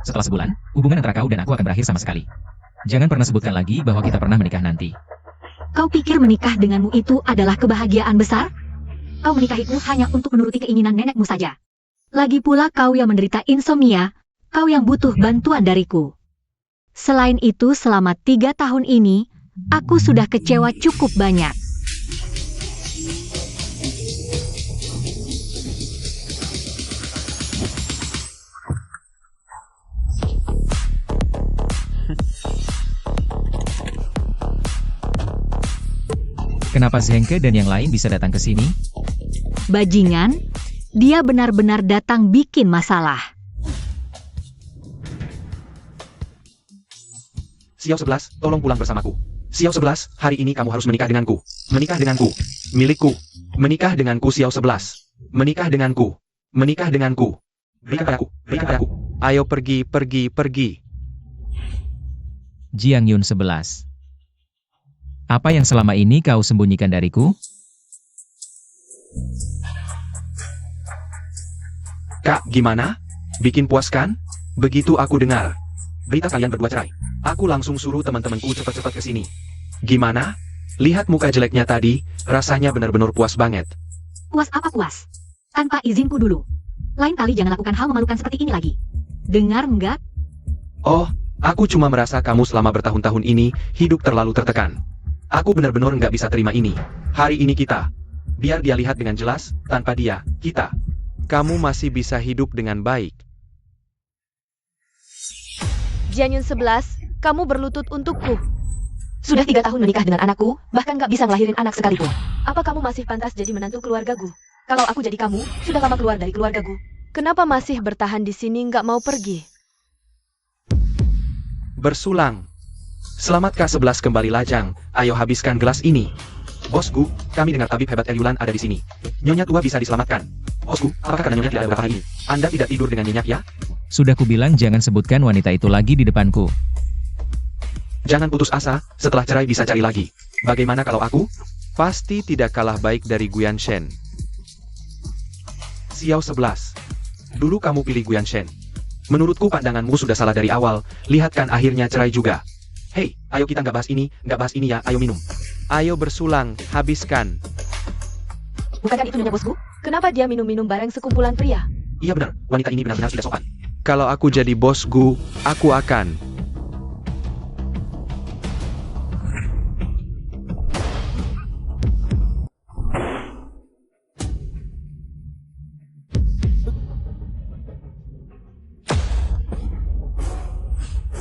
Setelah sebulan, hubungan antara kau dan aku akan berakhir sama sekali. Jangan pernah sebutkan lagi bahwa kita pernah menikah nanti. Kau pikir menikah denganmu itu adalah kebahagiaan besar? Kau menikahiku hanya untuk menuruti keinginan nenekmu saja. Lagi pula kau yang menderita insomnia, kau yang butuh bantuan dariku. Selain itu selama 3 tahun ini, aku sudah kecewa cukup banyak. Kenapa Zhengke dan yang lain bisa datang ke sini? Bajingan, dia benar-benar datang bikin masalah. Xiao 11, tolong pulang bersamaku. Xiao 11, hari ini kamu harus menikah denganku. Menikah denganku. Milikku. Menikah denganku Xiao 11. Menikah denganku. Menikah denganku. Berikan padaku. Berikan padaku. Ayo pergi, pergi, pergi. Jiang Yun 11. Apa yang selama ini kau sembunyikan dariku? Kak, gimana? Bikin puas kan? Begitu aku dengar berita kalian berdua cerai, aku langsung suruh teman-temanku cepat-cepat ke sini. Gimana? Lihat muka jeleknya tadi, rasanya benar-benar puas banget. Puas apa puas? Tanpa izinku dulu. Lain kali jangan lakukan hal memalukan seperti ini lagi. Dengar enggak? Oh, aku cuma merasa kamu selama bertahun-tahun ini hidup terlalu tertekan. Aku benar-benar nggak bisa terima ini. Hari ini kita, biar dia lihat dengan jelas, tanpa dia, kita. Kamu masih bisa hidup dengan baik. Jiang Yun 11, kamu berlutut untukku. Sudah 3 tahun menikah dengan anakku, bahkan gak bisa ngelahirin anak sekalipun. Apa kamu masih pantas jadi menantu keluargaku? Kalau aku jadi kamu, sudah lama keluar dari keluargaku. Kenapa masih bertahan di sini nggak mau pergi? Bersulang. Selamat K11 kembali lajang, ayo habiskan gelas ini. Bosku, kami dengar tabib hebat Eryulan ada di sini. Nyonya tua bisa diselamatkan. Bosku, apakah karena Nyonya tidak ada beberapa hari ini? Anda tidak tidur dengan nyenyak ya? Sudah kubilang jangan sebutkan wanita itu lagi di depanku. Jangan putus asa, setelah cerai bisa cari lagi. Bagaimana kalau aku? Pasti tidak kalah baik dari Guyan Shen. Xiao 11. Dulu kamu pilih Guyan Shen. Menurutku pandanganmu sudah salah dari awal, lihat kan akhirnya cerai juga. Hei, ayo kita nggak bahas ini ya, ayo minum. Ayo bersulang, habiskan. Bukankah itu nyonya bosku? Kenapa dia minum-minum bareng sekumpulan pria? Iya benar, wanita ini benar-benar tidak sopan. Kalau aku jadi bos Gu, aku akan...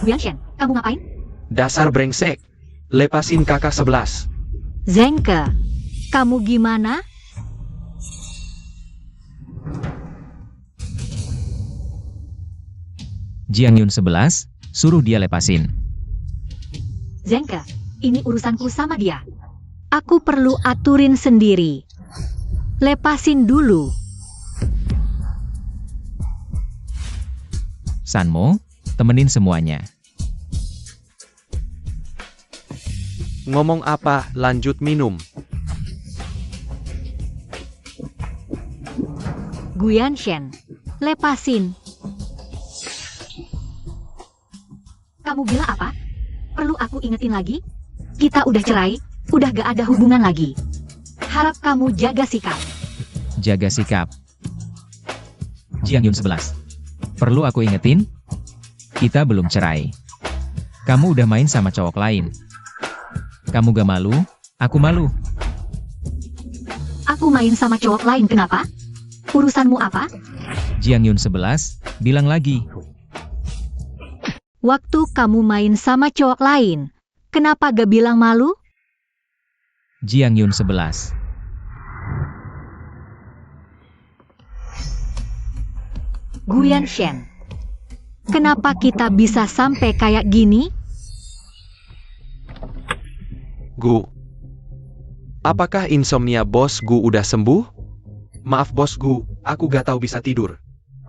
Guyan Shen, kamu ngapain? Dasar brengsek. Lepasin kakak 11. Zhengke, kamu gimana? Jiang Yun 11, suruh dia lepasin. Zhengke, ini urusanku sama dia. Aku perlu aturin sendiri. Lepasin dulu. Sanmo, temenin semuanya. Ngomong apa, lanjut minum. Guyan Shen, lepasin. Kamu gila apa? Perlu aku ingetin lagi? Kita udah cerai, udah gak ada hubungan lagi. Harap kamu jaga sikap. Jaga sikap. Jiang Yun 11. Perlu aku ingetin? Kita belum cerai. Kamu udah main sama cowok lain. Kamu gak malu? Aku malu. Aku main sama cowok lain kenapa? Urusanmu apa? Jiang Yun 11, bilang lagi. Waktu kamu main sama cowok lain, kenapa gak bilang malu? Jiang Yun 11. Guyan Shen, kenapa kita bisa sampai kayak gini? Gu. Apakah insomnia bos Gu udah sembuh? Maaf bos Gu, aku gak tahu bisa tidur.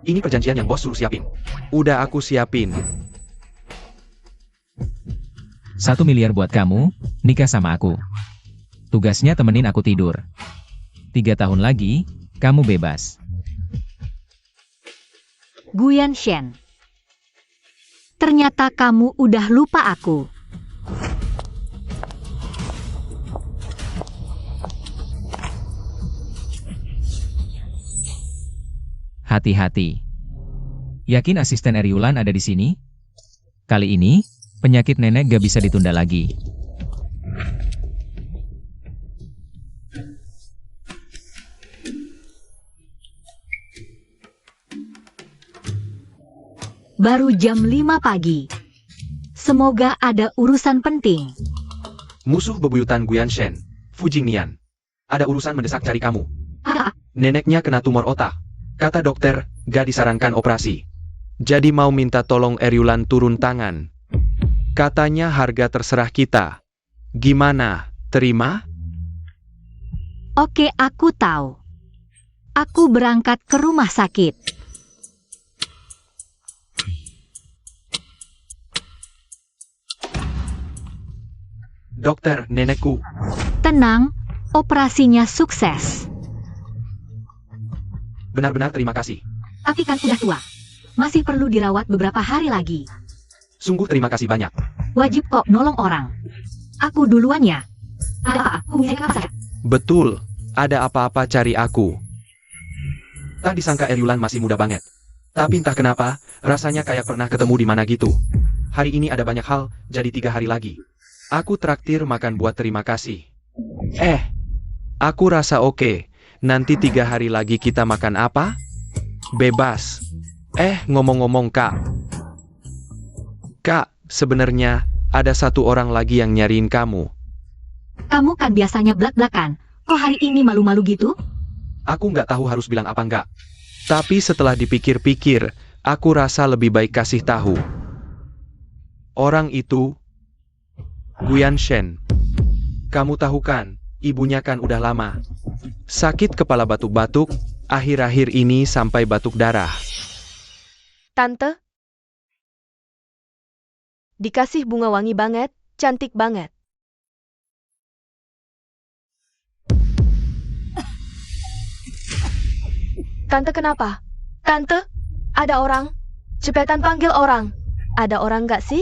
Ini perjanjian yang bos suruh siapin. Udah aku siapin. 1 miliar buat kamu, nikah sama aku. Tugasnya temenin aku tidur. 3 tahun lagi, kamu bebas. Guyan Shen, Ternyata kamu udah lupa aku. Hati-hati. Yakin asisten Eryulan ada di sini? Kali ini, penyakit nenek gak bisa ditunda lagi. Baru jam 5 pagi. Semoga ada urusan penting. Musuh bebuyutan Guyanshen, Fujingnian. Ada urusan mendesak cari kamu. Ah, Neneknya kena tumor otak. Kata dokter, gak disarankan operasi. Jadi mau minta tolong Eryulan turun tangan. Katanya harga terserah kita. Gimana, terima? oke, aku tahu. Aku berangkat ke rumah sakit. Dokter, nenekku. Tenang, operasinya sukses. Benar-benar terima kasih. Tapi kan udah tua. Masih perlu dirawat beberapa hari lagi. Sungguh terima kasih banyak. Wajib kok nolong orang. Aku duluan ya. Ada apa? Hubungi saya kapan saja. Betul, ada apa-apa cari aku. Tak disangka Eryulan masih muda banget. Tapi entah kenapa, rasanya kayak pernah ketemu di mana gitu. Hari ini ada banyak hal, jadi 3 hari lagi. Aku traktir makan buat terima kasih. Aku rasa oke. Nanti 3 hari lagi kita makan apa? Bebas. Ngomong-ngomong Kak. Kak, sebenarnya ada satu orang lagi yang nyariin kamu. Kamu kan biasanya blak-blakan. Kok hari ini malu-malu gitu? Aku nggak tahu harus bilang apa nggak. Tapi setelah dipikir-pikir, aku rasa lebih baik kasih tahu. Orang itu Guyanshen. Kamu tahu kan, ibunya kan udah lama sakit kepala batuk-batuk, akhir-akhir ini sampai batuk darah. Tante? Dikasih bunga wangi banget, cantik banget. Tante kenapa? Tante? Ada orang? Cepetan panggil orang. Ada orang nggak sih?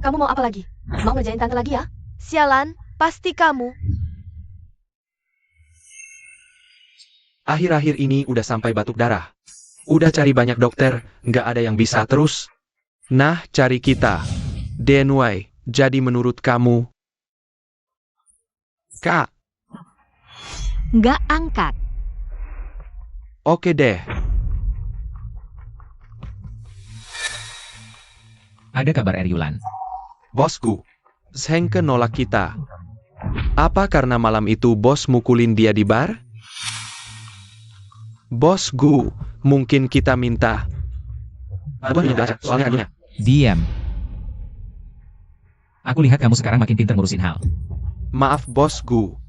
Kamu mau apa lagi? Mau ngerjain tante lagi ya? Sialan, pasti kamu. Akhir-akhir ini udah sampai batuk darah. Udah cari banyak dokter, nggak ada yang bisa terus. Nah, cari kita. Denwei, jadi menurut kamu? Kak, Nggak angkat. oke deh. Ada kabar Eryulan. Bosku, Zhengke nolak kita. Apa karena malam itu bos mukulin dia di bar? Bosku, mungkin kita minta. Soalnya Diam. Aku lihat kamu sekarang makin pintar ngurusin hal. Maaf bosku.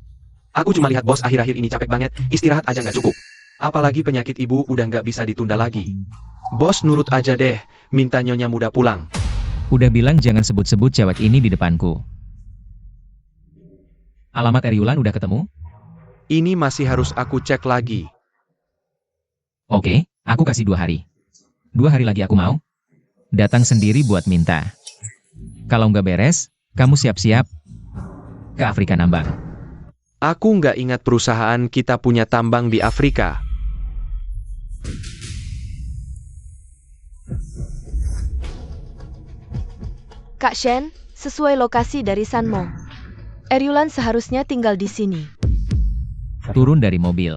Aku cuma lihat bos akhir-akhir ini capek banget, istirahat aja nggak cukup. Apalagi penyakit ibu udah nggak bisa ditunda lagi. Bos nurut aja deh, minta nyonya muda pulang. Udah bilang jangan sebut-sebut cewek ini di depanku. Alamat Eryulan udah ketemu? Ini masih harus aku cek lagi. Oke, aku kasih 2 hari. 2 hari lagi aku mau datang sendiri buat minta. Kalau nggak beres, kamu siap-siap ke Afrika nambang. Aku nggak ingat perusahaan kita punya tambang di Afrika. Kak Shen, sesuai lokasi dari Sanmo. Eryulan seharusnya tinggal di sini. Turun dari mobil.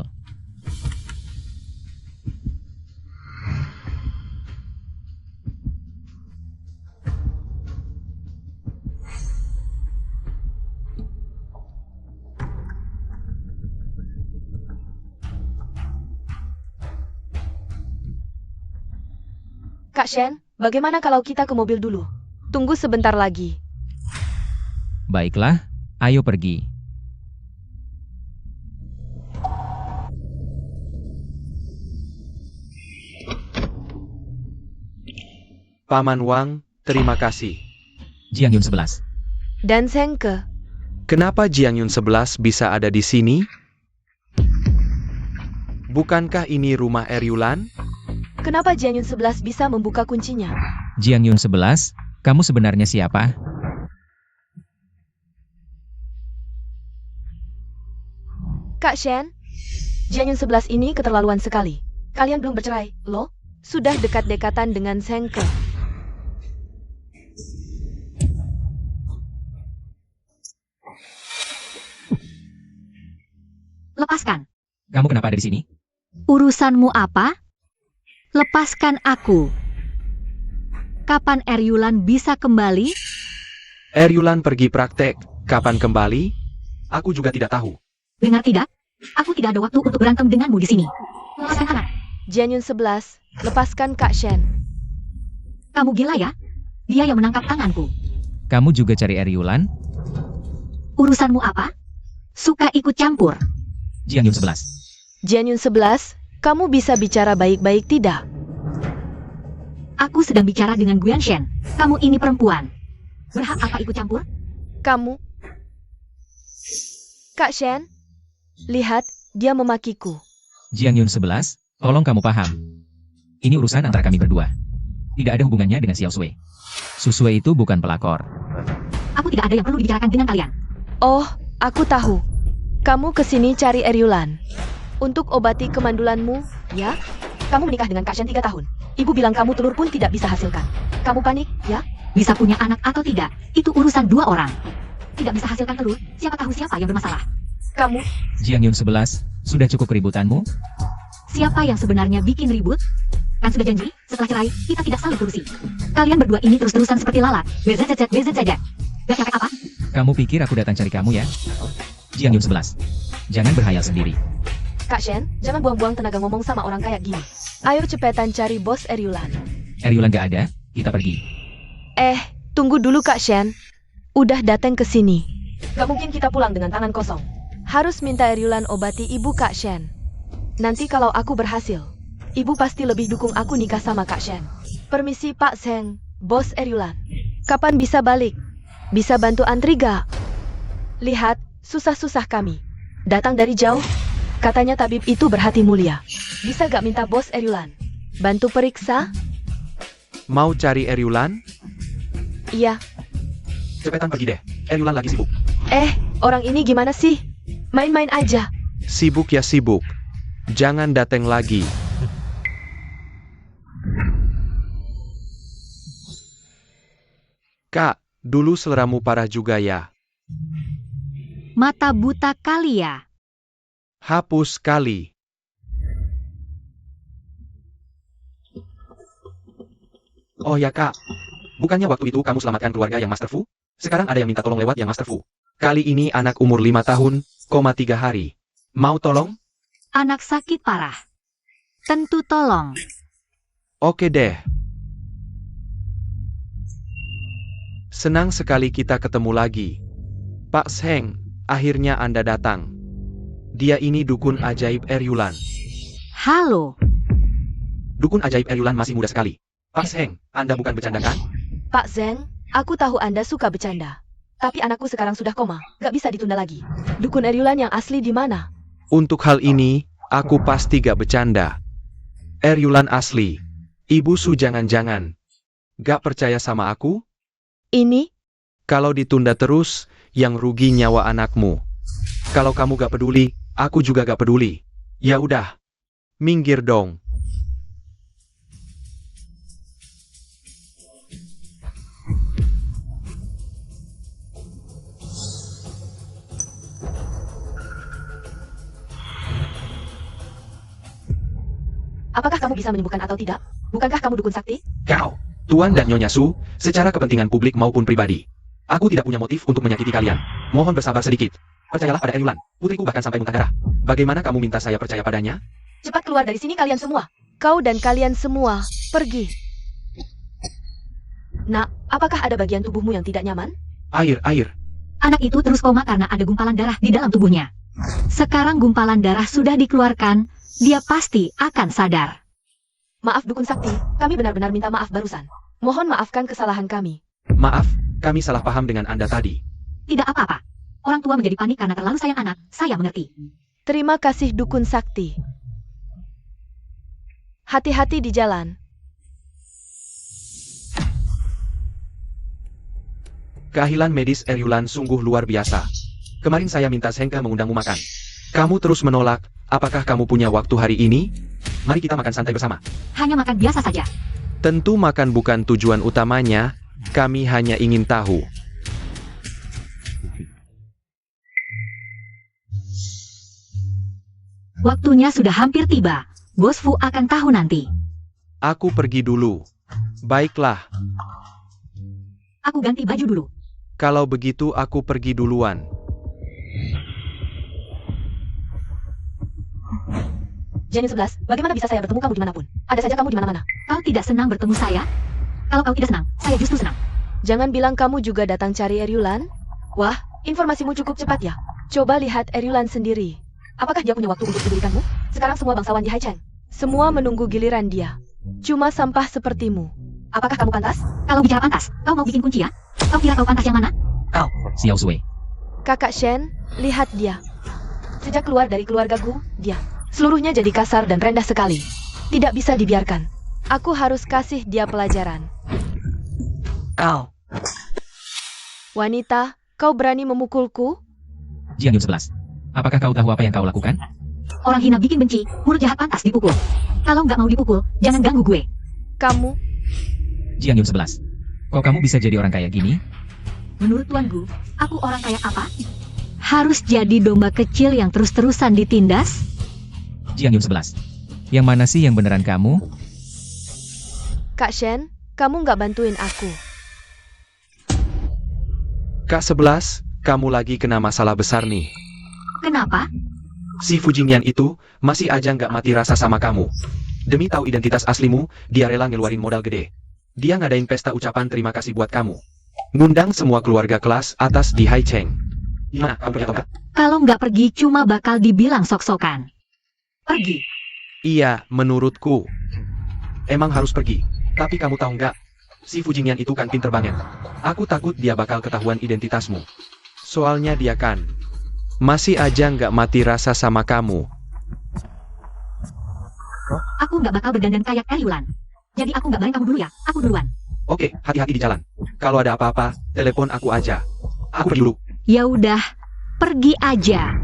Kak Shen, bagaimana kalau kita ke mobil dulu? Tunggu sebentar lagi. Baiklah, ayo pergi. Paman Wang, terima kasih. Jiangyun 11. Dan Zhengke. Kenapa Jiangyun 11 bisa ada di sini? Bukankah ini rumah Eryulan? Kenapa Jianyun 11 bisa membuka kuncinya? Jiang Yun 11, kamu sebenarnya siapa? Kak Shen, Jianyun 11 ini keterlaluan sekali. Kalian belum bercerai, loh? Sudah dekat-dekatan dengan Sengke. Lepaskan. Kamu kenapa ada di sini? Urusanmu apa? Lepaskan aku. Kapan Eryulan bisa kembali? Eryulan pergi praktek. Kapan kembali? Aku juga tidak tahu. Dengar tidak? Aku tidak ada waktu untuk berantem denganmu di sini. Lepaskan anak. Jianyun 11, lepaskan Kak Shen. Kamu gila ya? Dia yang menangkap tanganku. Kamu juga cari Eryulan? Urusanmu apa? Suka ikut campur. Jiang Yun 11. Jianyun 11, kamu bisa bicara baik-baik tidak? Aku sedang bicara dengan Guan Shen. Kamu ini perempuan. Berhak apa ikut campur? Kamu? Kak Shen, lihat, dia memakiku. Jiang Yun 11, tolong kamu paham. Ini urusan antara kami berdua. Tidak ada hubungannya dengan Xiao Sui. Susue itu bukan pelakor. Aku tidak ada yang perlu dibicarakan dengan kalian. Oh, aku tahu. Kamu kesini cari Eryulan. Untuk obati kemandulanmu, ya? Kamu menikah dengan Kak Shen 3 tahun. Ibu bilang kamu telur pun tidak bisa hasilkan. Kamu panik, ya? Bisa punya anak atau tidak, itu urusan 2 orang. Tidak bisa hasilkan telur, siapa tahu siapa yang bermasalah. Kamu, Jiang Yun 11, sudah cukup keributanmu? Siapa yang sebenarnya bikin ribut? Kan sudah janji, setelah cerai, kita tidak saling kursi. Kalian berdua ini terus-terusan seperti lalat. BZZZ saja. Gak capek apa? Kamu pikir aku datang cari kamu ya? Jiang Yun 11, jangan berhayal sendiri. Kak Shen, jangan buang-buang tenaga ngomong sama orang kayak gini. Ayo cepetan cari bos Eryulan. Eryulan gak ada, kita pergi. Tunggu dulu Kak Shen. Udah datang ke sini. Gak mungkin kita pulang dengan tangan kosong. Harus minta Eryulan obati ibu Kak Shen. Nanti kalau aku berhasil, ibu pasti lebih dukung aku nikah sama Kak Shen. Permisi Pak Seng, bos Eryulan. Kapan bisa balik? Bisa bantu antri gak? Lihat, susah-susah kami. Datang dari jauh. Katanya tabib itu berhati mulia. Bisa gak minta bos Eryulan bantu periksa? Mau cari Eryulan? Iya. Cepetan pergi deh. Eryulan lagi sibuk. Orang ini gimana sih? Main-main aja. Sibuk ya sibuk. Jangan datang lagi. Kak, dulu seleramu parah juga ya. Mata buta kali ya. Hapus kali. Oh ya kak, bukannya waktu itu kamu selamatkan keluarga yang Master Fu? Sekarang ada yang minta tolong lewat yang Master Fu. Kali ini anak umur 5 tahun, 3 hari. Mau tolong? Anak sakit parah. Tentu tolong. Oke deh. Senang sekali kita ketemu lagi. Pak Seng, akhirnya Anda datang. Dia ini dukun ajaib Eryulan. Halo. Dukun ajaib Eryulan masih muda sekali. Pak Seng, Anda bukan bercanda kan? Pak Zeng, aku tahu Anda suka bercanda. Tapi anakku sekarang sudah koma, gak bisa ditunda lagi. Dukun Eryulan yang asli di mana? Untuk hal ini, aku pasti gak bercanda. Eryulan asli. Ibu Su jangan-jangan gak percaya sama aku? Ini? Kalau ditunda terus, yang rugi nyawa anakmu. Kalau kamu gak peduli, aku juga gak peduli. Ya udah, minggir dong. Apakah kamu bisa menyembuhkan atau tidak? Bukankah kamu dukun sakti? Kau, Tuan dan Nyonya Su, secara kepentingan publik maupun pribadi. Aku tidak punya motif untuk menyakiti kalian. Mohon bersabar sedikit. Percayalah pada Eryulan, putriku bahkan sampai muntah darah. Bagaimana kamu minta saya percaya padanya? Cepat keluar dari sini kalian semua. Kau dan kalian semua, pergi. Nak, apakah ada bagian tubuhmu yang tidak nyaman? Air. Anak itu terus koma karena ada gumpalan darah di dalam tubuhnya. Sekarang gumpalan darah sudah dikeluarkan, dia pasti akan sadar. Maaf dukun sakti, kami benar-benar minta maaf barusan. Mohon maafkan kesalahan kami. Maaf, kami salah paham dengan Anda tadi. Tidak apa-apa. Orang tua menjadi panik karena terlalu sayang anak, saya mengerti. Terima kasih dukun sakti. Hati-hati di jalan. Keahlian medis Eryulan sungguh luar biasa. Kemarin saya minta Sengke mengundangmu makan. Kamu terus menolak. Apakah kamu punya waktu hari ini? Mari kita makan santai bersama. Hanya makan biasa saja. Tentu makan bukan tujuan utamanya. Kami hanya ingin tahu. Waktunya sudah hampir tiba. Bos Fu akan tahu nanti. Aku pergi dulu. Baiklah, Aku ganti baju dulu. kalau begitu aku pergi duluan. Jiang Yun 11, bagaimana bisa saya bertemu kamu dimanapun? Ada saja kamu di mana-mana. Kau tidak senang bertemu saya? Kalau kau tidak senang, saya justru senang. Jangan bilang kamu juga datang cari Eryulan. Wah, informasimu cukup cepat ya. Coba lihat Eryulan sendiri. Apakah dia punya waktu untuk memberikanmu? Sekarang semua bangsawan di Haicheng. Semua menunggu giliran dia. Cuma sampah sepertimu. Apakah kamu pantas? Kalau bicara pantas, kau mau bikin kunci ya? Kau kira kau pantas yang mana? Xiao Sui. Kakak Shen, lihat dia. Sejak keluar dari keluargaku, dia. Seluruhnya jadi kasar dan rendah sekali. Tidak bisa dibiarkan. Aku harus kasih dia pelajaran. Wanita, kau berani memukulku? Jiang Yun 11. Apakah kau tahu apa yang kau lakukan? Orang hina bikin benci, mulut jahat pantas dipukul. Kalau nggak mau dipukul, jangan ganggu gue. Kamu, Jiang Yun 11. Kok kamu bisa jadi orang kayak gini? Menurut tuanku, aku orang kayak apa? Harus jadi domba kecil yang terus-terusan ditindas? Jiang Yun 11. Yang mana sih yang beneran kamu? Kak Shen, kamu nggak bantuin aku. Kak 11, kamu lagi kena masalah besar nih. Kenapa? Si Fujingyan itu masih aja nggak mati rasa sama kamu. Demi tahu identitas aslimu, dia rela ngeluarin modal gede. Dia ngadain pesta ucapan terima kasih buat kamu. Ngundang semua keluarga kelas atas di Haicheng. Gimana, kamu punya tongkat? Kalau nggak pergi cuma bakal dibilang sok-sokan. Pergi. Iya, menurutku. Emang harus pergi. Tapi kamu tahu nggak? Si Fujingyan itu kan pinter banget. Aku takut dia bakal ketahuan identitasmu. Soalnya dia kan masih aja nggak mati rasa sama kamu. Aku nggak bakal berdandan kayak Eryulan. Jadi aku nggak bareng kamu dulu ya. Aku duluan. Oke, hati-hati di jalan. Kalau ada apa-apa, telepon aku aja. Aku pergi dulu. Ya udah, pergi aja.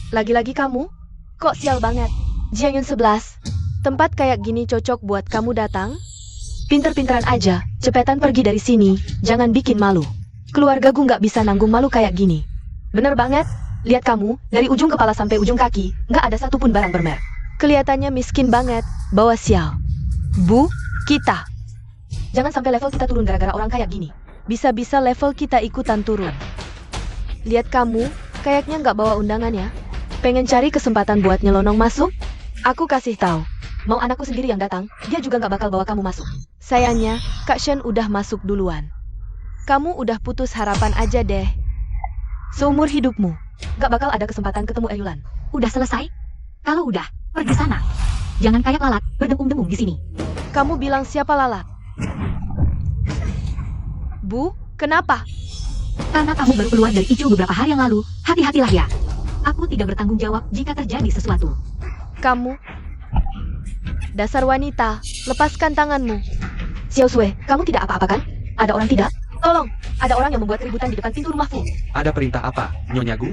Lagi-lagi kamu? Kok sial banget? Jiang Yun 11, tempat kayak gini cocok buat kamu datang? Pinter-pinteran aja, cepetan pergi dari sini, jangan bikin malu. Keluargaku nggak bisa nanggung malu kayak gini. Bener banget, lihat kamu, dari ujung kepala sampai ujung kaki, nggak ada satupun barang bermerek. Kelihatannya miskin banget, bawa sial. Bu, kita. Jangan sampai level kita turun gara-gara orang kayak gini. Bisa-bisa level kita ikutan turun. Lihat kamu, kayaknya nggak bawa undangan ya. Pengen cari kesempatan buat nyelonong masuk? Aku kasih tahu. Mau anakku sendiri yang datang, dia juga nggak bakal bawa kamu masuk. Sayangnya, Kak Shen udah masuk duluan. Kamu udah putus harapan aja deh. Seumur hidupmu, nggak bakal ada kesempatan ketemu Eryulan. Udah selesai? Kalau udah, pergi sana. Jangan kayak lalat, berdengung-dengung di sini. Kamu bilang siapa lalat? Bu, kenapa? Karena kamu baru keluar dari Icu beberapa hari yang lalu, hati-hatilah ya. Aku tidak bertanggung jawab jika terjadi sesuatu. Kamu. Dasar wanita, lepaskan tanganmu. Xiao Sui, kamu tidak apa-apa kan? Ada orang tidak? Tolong, ada orang yang membuat keributan di depan pintu rumahku. Ada perintah apa, Nyonya Gu?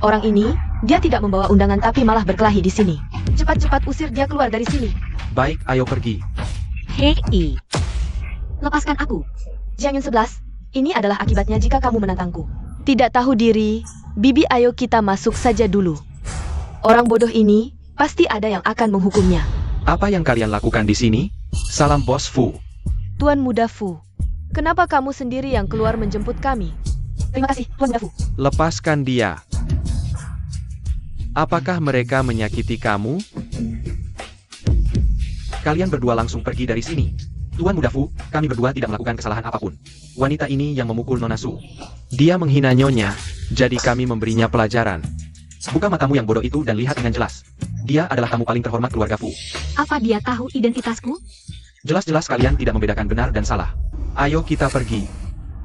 Orang ini, dia tidak membawa undangan tapi malah berkelahi di sini. Cepat-cepat usir dia keluar dari sini. Baik, ayo pergi. Hei, lepaskan aku. Jiang Yun 11, ini adalah akibatnya jika kamu menantangku. Tidak tahu diri, Bibi ayo kita masuk saja dulu. Orang bodoh ini, pasti ada yang akan menghukumnya. Apa yang kalian lakukan di sini? Salam Bos Fu. Tuan Muda Fu, kenapa kamu sendiri yang keluar menjemput kami? Terima kasih, Tuan Muda Fu. Lepaskan dia. Apakah mereka menyakiti kamu? Kalian berdua langsung pergi dari sini. Tuan Muda Fu, kami berdua tidak melakukan kesalahan apapun. Wanita ini yang memukul Nona Su. Dia menghina Nyonya, jadi kami memberinya pelajaran. Buka matamu yang bodoh itu dan lihat dengan jelas. Dia adalah tamu paling terhormat keluarga Fu. Apa dia tahu identitasku? Jelas-jelas kalian tidak membedakan benar dan salah. Ayo kita pergi.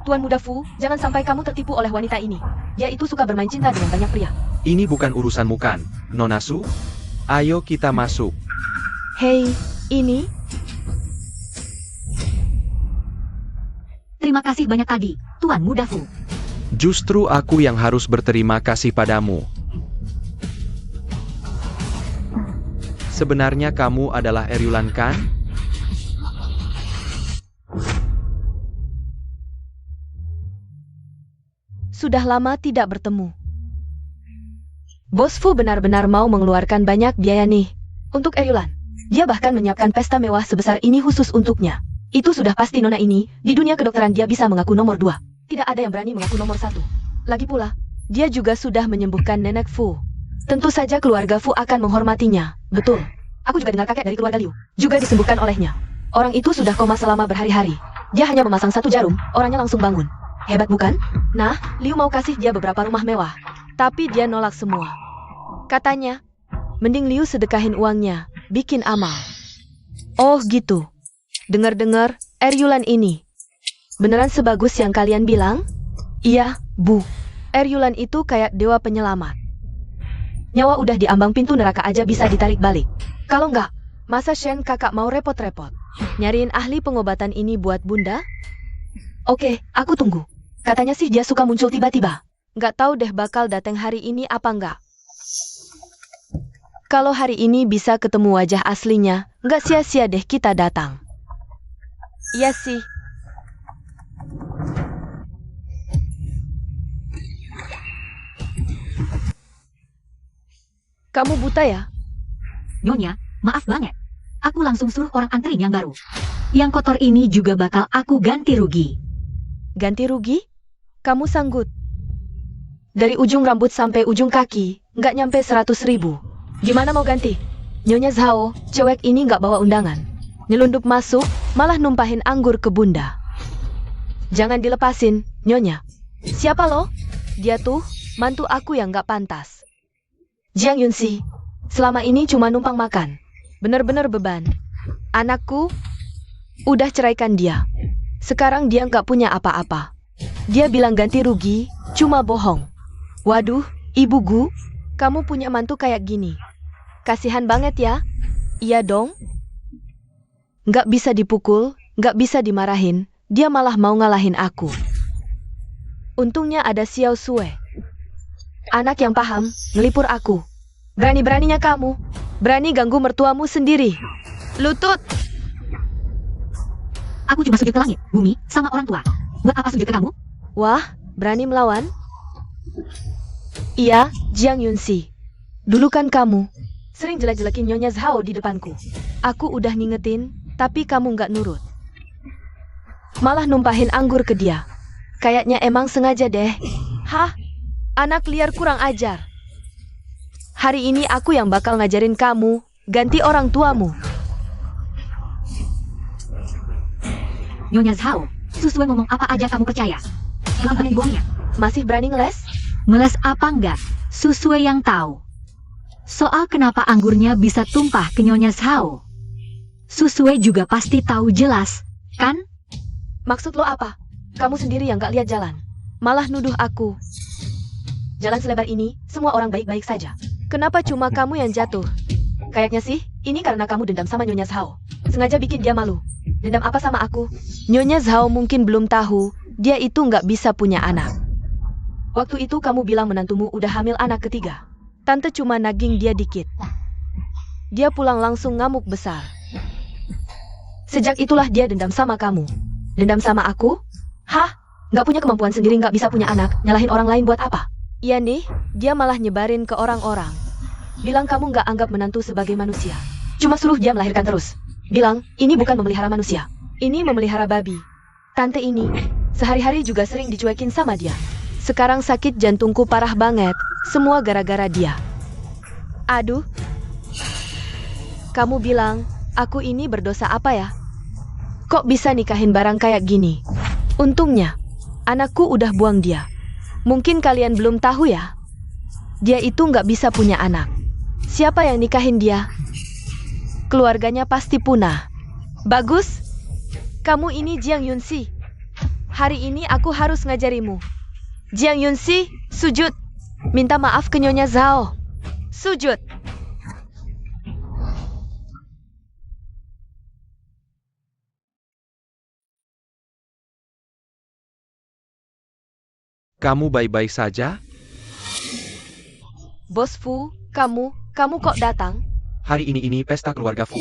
Tuan Muda Fu, jangan sampai kamu tertipu oleh wanita ini. Dia itu suka bermain cinta dengan banyak pria. Ini bukan urusanmu kan, Nona Su? Ayo kita masuk. Hei, ini? Terima kasih banyak tadi, Tuan Muda Fu. Justru aku yang harus berterima kasih padamu. Sebenarnya kamu adalah Eryulan kan? Sudah lama tidak bertemu. Bos Fu benar-benar mau mengeluarkan banyak biaya nih untuk Eryulan. Dia bahkan menyiapkan pesta mewah sebesar ini khusus untuknya. Itu sudah pasti nona ini, di dunia kedokteran dia bisa mengaku nomor 2. Tidak ada yang berani mengaku nomor 1. Lagi pula, dia juga sudah menyembuhkan nenek Fu. Tentu saja keluarga Fu akan menghormatinya. Betul. Aku juga dengar kakek dari keluarga Liu juga disembuhkan olehnya. Orang itu sudah koma selama berhari-hari. Dia hanya memasang 1 jarum, orangnya langsung bangun. Hebat bukan? Nah, Liu mau kasih dia beberapa rumah mewah. Tapi dia nolak semua. Katanya, mending Liu sedekahin uangnya, bikin amal. Oh gitu. Dengar-dengar, Eryulan ini beneran sebagus yang kalian bilang? Iya, Bu. Eryulan itu kayak dewa penyelamat. Nyawa udah di ambang pintu neraka aja bisa ditarik balik. Kalau enggak, masa Shen kakak mau repot-repot nyariin ahli pengobatan ini buat bunda? Oke, aku tunggu. Katanya sih dia suka muncul tiba-tiba. Nggak tahu deh bakal datang hari ini apa enggak. Kalau hari ini bisa ketemu wajah aslinya, nggak sia-sia deh kita datang. Iya sih. Kamu buta ya? Nyonya, maaf banget. Aku langsung suruh orang anterin yang baru. Yang kotor ini juga bakal aku ganti rugi. Ganti rugi? Kamu sanggup? Dari ujung rambut sampai ujung kaki, nggak nyampe 100.000. Gimana mau ganti? Nyonya Zhao, cewek ini nggak bawa undangan. Nyelundup masuk, malah numpahin anggur ke bunda. Jangan dilepasin, Nyonya. Siapa lo? Dia tuh, mantu aku yang nggak pantas. Jiang Yunxi, selama ini cuma numpang makan. Bener-bener beban. Anakku, udah ceraikan dia. Sekarang dia nggak punya apa-apa. Dia bilang ganti rugi, cuma bohong. Waduh, Ibu Gu, kamu punya mantu kayak gini. Kasihan banget ya. Iya dong. Nggak bisa dipukul, nggak bisa dimarahin, dia malah mau ngalahin aku. Untungnya ada Xiao Sue. Anak yang paham, ngelipur aku. Berani-beraninya kamu, berani ganggu mertuamu sendiri. Lutut! Aku cuma sujud ke langit, bumi, sama orang tua. Buat apa sujud ke kamu? Wah, berani melawan? Iya, Jiang Yunxi. Dulu kan kamu sering jelek-jelekin Nyonya Zhao di depanku. Aku udah ngingetin, tapi kamu nggak nurut. Malah numpahin anggur ke dia. Kayaknya emang sengaja deh. Hah? Anak liar kurang ajar. Hari ini aku yang bakal ngajarin kamu, ganti orang tuamu. Nyonya Zhao, sesuai ngomong apa aja kamu percaya. Gampangin bohongnya. Masih berani ngeles? Ngeles apa enggak? Sesuai yang tahu. Soal kenapa anggurnya bisa tumpah ke Nyonya Zhao. Susue juga pasti tahu jelas, kan? Maksud lo apa? Kamu sendiri yang gak lihat jalan. Malah nuduh aku. Jalan selebar ini, semua orang baik-baik saja. Kenapa cuma kamu yang jatuh? Kayaknya sih, ini karena kamu dendam sama Nyonya Zhao. Sengaja bikin dia malu. Dendam apa sama aku? Nyonya Zhao mungkin belum tahu, dia itu nggak bisa punya anak. Waktu itu kamu bilang menantumu udah hamil anak ketiga. Tante cuma naging dia dikit. Dia pulang langsung ngamuk besar. Sejak itulah dia dendam sama kamu. Dendam sama aku? Hah? Nggak punya kemampuan sendiri, nggak bisa punya anak, nyalahin orang lain buat apa? Iya nih, dia malah nyebarin ke orang-orang. Bilang kamu nggak anggap menantu sebagai manusia. Cuma suruh dia melahirkan terus. Bilang, ini bukan memelihara manusia. Ini memelihara babi. Tante ini, sehari-hari juga sering dicuekin sama dia. Sekarang sakit jantungku parah banget, semua gara-gara dia. Aduh. Kamu bilang, aku ini berdosa apa ya? Kok bisa nikahin barang kayak gini? Untungnya, anakku udah buang dia. Mungkin kalian belum tahu ya. Dia itu nggak bisa punya anak. Siapa yang nikahin dia? Keluarganya pasti punah. Bagus. Kamu ini Jiang Yunxi. Hari ini aku harus ngajarimu. Jiang Yunxi, sujud. Minta maaf ke Nyonya Zhao. Sujud. Kamu baik-baik saja? Bos Fu, kamu kok datang? Hari ini pesta keluarga Fu.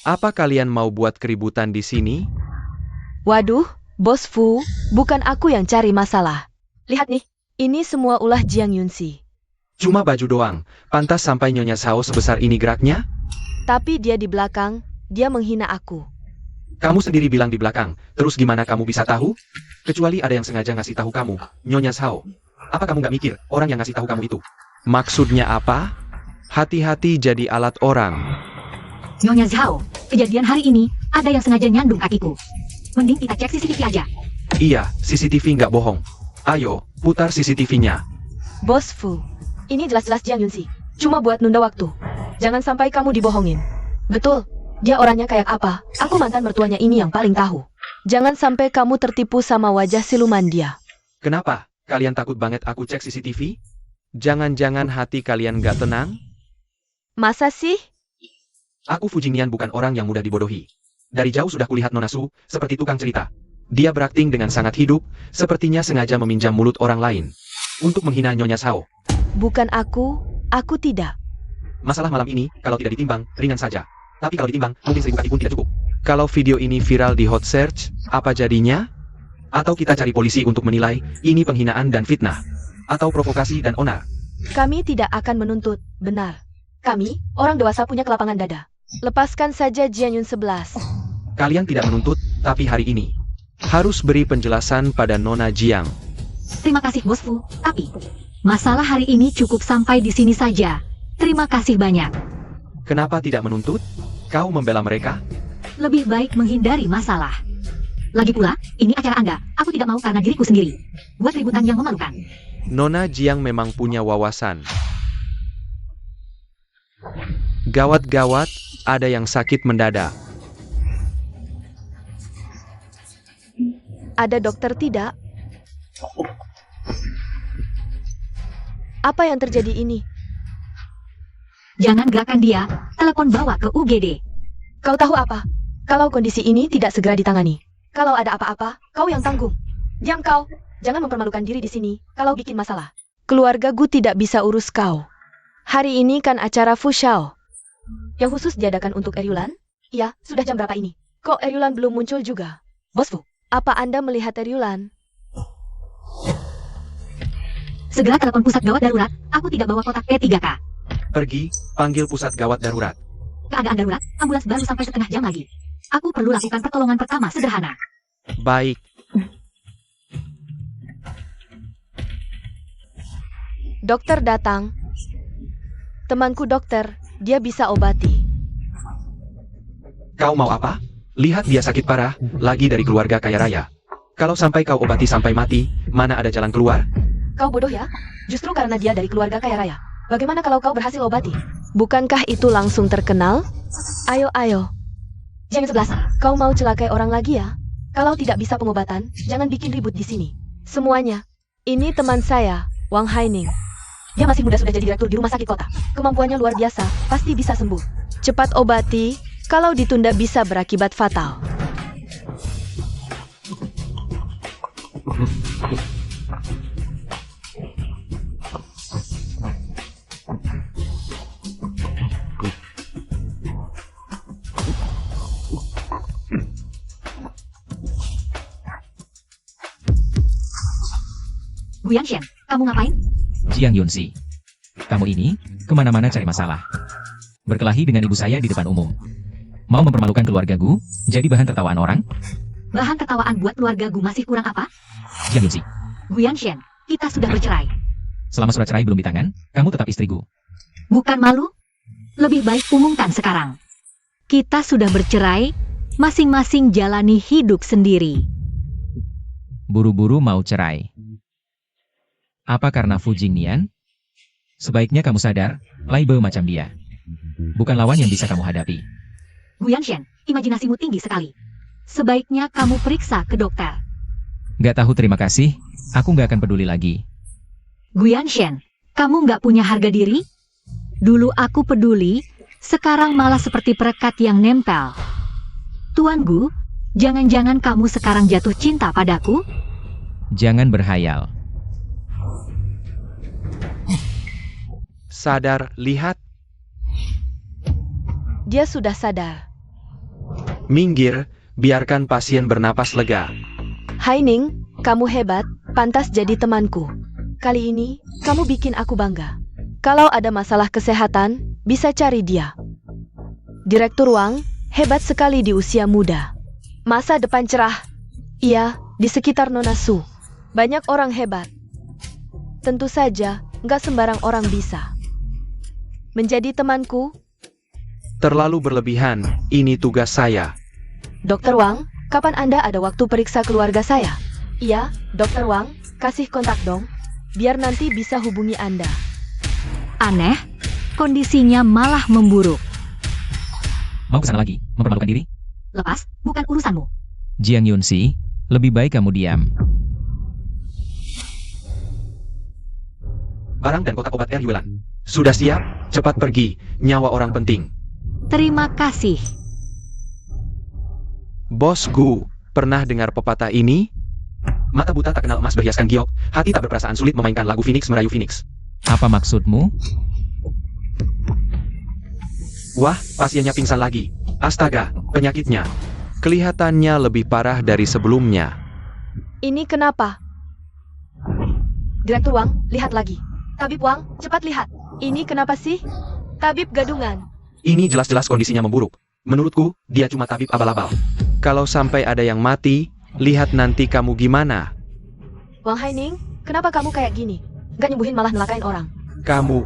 Apa kalian mau buat keributan di sini? Waduh, Bos Fu, bukan aku yang cari masalah. Lihat nih, ini semua ulah Jiang Yunxi. Cuma baju doang, pantas sampai Nyonya Zhao sebesar ini geraknya? Tapi dia di belakang, dia menghina aku. Kamu sendiri bilang di belakang, terus gimana kamu bisa tahu? Kecuali ada yang sengaja ngasih tahu kamu, Nyonya Zhao. Apa kamu nggak mikir, orang yang ngasih tahu kamu itu? Maksudnya apa? Hati-hati jadi alat orang. Nyonya Zhao, kejadian hari ini, ada yang sengaja nyandung kakiku. Mending kita cek CCTV aja. Iya, CCTV nggak bohong. Ayo, putar CCTV-nya. Bos Fu, ini jelas-jelas Jiang Yunxi. Cuma buat nunda waktu. Jangan sampai kamu dibohongin. Betul, dia orangnya kayak apa? Aku mantan mertuanya ini yang paling tahu. Jangan sampai kamu tertipu sama wajah siluman dia. Kenapa? Kalian takut banget aku cek CCTV? Jangan-jangan hati kalian nggak tenang? Masa sih? Aku Fu Jingnian bukan orang yang mudah dibodohi. Dari jauh sudah kulihat Nona Su, seperti tukang cerita. Dia berakting dengan sangat hidup, sepertinya sengaja meminjam mulut orang lain. Untuk menghina Nyonya Zhao. Bukan aku tidak. Masalah malam ini, kalau tidak ditimbang, ringan saja. Tapi kalau ditimbang, mungkin 1000 kaki pun tidak cukup. Kalau video ini viral di hot search, apa jadinya? Atau kita cari polisi untuk menilai, ini penghinaan dan fitnah. Atau provokasi dan onar. Kami tidak akan menuntut, benar. Kami, orang dewasa punya kelapangan dada. Lepaskan saja Jiang Yun 11. Kalian tidak menuntut, tapi hari ini harus beri penjelasan pada Nona Jiang. Terima kasih Bos Fu, tapi masalah hari ini cukup sampai di sini saja. Terima kasih banyak. Kenapa tidak menuntut? Kau membela mereka? Lebih baik menghindari masalah. Lagi pula, ini acara Anda. Aku tidak mau karena diriku sendiri. Buat ributan yang memalukan. Nona Jiang memang punya wawasan. Gawat-gawat, ada yang sakit mendadak. Ada dokter tidak? Apa yang terjadi ini? Jangan gerakan dia, telepon bawa ke UGD. Kau tahu apa? Kalau kondisi ini tidak segera ditangani. Kalau ada apa-apa, kau yang tanggung. Diam kau, jangan mempermalukan diri di sini, kalau bikin masalah. Keluarga Gu tidak bisa urus kau. Hari ini kan acara Fushao. Yang khusus diadakan untuk Eryulan? Iya, sudah jam berapa ini? Kok Eryulan belum muncul juga? Bos Fu, apa Anda melihat Eryulan? Segera telepon pusat gawat darurat, aku tidak bawa kotak P3K. Pergi, panggil pusat gawat darurat. Keadaan darurat, ambulans baru sampai setengah jam lagi. Aku perlu lakukan pertolongan pertama sederhana. Baik. Dokter datang. Temanku dokter, dia bisa obati. Kau mau apa? Lihat dia sakit parah, lagi dari keluarga kaya raya. Kalau sampai kau obati sampai mati, mana ada jalan keluar? Kau bodoh ya? Justru karena dia dari keluarga kaya raya. Bagaimana kalau kau berhasil obati? Bukankah itu langsung terkenal? Ayo. Jiang 11, kau mau celakai orang lagi ya? Kalau tidak bisa pengobatan, jangan bikin ribut di sini. Semuanya. Ini teman saya, Wang Haining. Dia masih muda sudah jadi direktur di rumah sakit kota. Kemampuannya luar biasa, pasti bisa sembuh. Cepat obati, kalau ditunda bisa berakibat fatal. Bu Yanshen, kamu ngapain? Jiang Yunxi. Kamu ini, kemana-mana cari masalah. Berkelahi dengan ibu saya di depan umum. Mau mempermalukan keluarga Gu, jadi bahan tertawaan orang? Bahan tertawaan buat keluarga Gu masih kurang apa? Jiang Yunxi, Bu Yanshen, kita sudah bercerai. selama surat cerai belum di tangan, kamu tetap istri Gu. Bukan malu? Lebih baik umumkan sekarang. Kita sudah bercerai, masing-masing jalani hidup sendiri. Buru-buru mau cerai. Apa karena Fu Jingnian? Sebaiknya kamu sadar, Lai Be macam dia. Bukan lawan yang bisa kamu hadapi. Guyanshen, imajinasimu tinggi sekali. Sebaiknya kamu periksa ke dokter. Gak tahu terima kasih, aku gak akan peduli lagi. Guyanshen, kamu nggak punya harga diri? Dulu aku peduli, sekarang malah seperti perekat yang nempel. Tuan Gu, jangan-jangan kamu sekarang jatuh cinta padaku? Jangan berhayal. Sadar, lihat. Dia sudah sadar. Minggir, biarkan pasien bernapas lega. Hai Ning, kamu hebat, pantas jadi temanku. Kali ini, kamu bikin aku bangga. Kalau ada masalah kesehatan, bisa cari dia. Direktur Wang, hebat sekali di usia muda. Masa depan cerah. Iya, di sekitar Nona Su. Banyak orang hebat. Tentu saja, nggak sembarang orang bisa. Menjadi temanku, Terlalu berlebihan, ini tugas saya. Dr. Wang, kapan Anda ada waktu periksa keluarga saya? Iya, Dr. Wang, kasih kontak dong. Biar nanti bisa hubungi Anda. Aneh, kondisinya malah memburuk. Mau kesana lagi, mempermalukan diri? Lepas, bukan urusanmu. Jiang Yunsi, lebih baik kamu diam. Barang dan kotak obat Yulan. Sudah siap? Cepat pergi, nyawa orang penting. Terima kasih. Bos Gu, pernah dengar pepatah ini? Mata buta tak kenal emas berhiaskan giok, hati tak berperasaan sulit memainkan lagu Phoenix merayu Phoenix. Apa maksudmu? Wah, pasiennya pingsan lagi. Astaga, penyakitnya. Kelihatannya lebih parah dari sebelumnya. Ini kenapa? Direktur Wang, lihat lagi. Tabib Wang, cepat lihat. Ini kenapa sih? Tabib gadungan. Ini jelas-jelas kondisinya memburuk. Menurutku, dia cuma tabib abal-abal. Kalau sampai ada yang mati, lihat nanti kamu gimana. Wang Haining, kenapa kamu kayak gini? Gak nyembuhin malah nelakain orang. Kamu,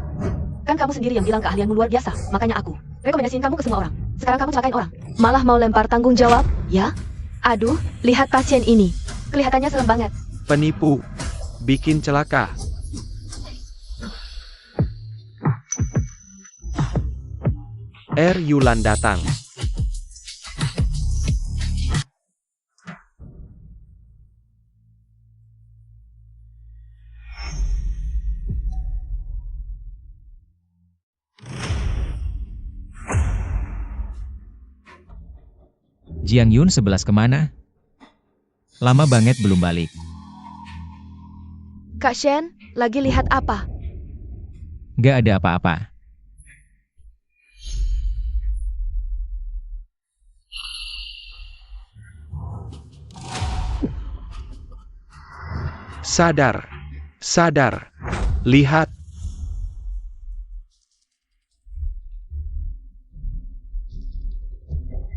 Kan kamu sendiri yang bilang keahlianmu luar biasa, makanya aku rekomendasiin kamu ke semua orang. Sekarang kamu celakain orang. Malah mau lempar tanggung jawab, ya? Aduh, lihat pasien ini. Kelihatannya serem banget. penipu, bikin celaka. Yulan datang. Jiang Yun 11 kemana? Lama banget belum balik. Kak Shen, lagi lihat apa? Gak ada apa-apa. Sadar, sadar, lihat.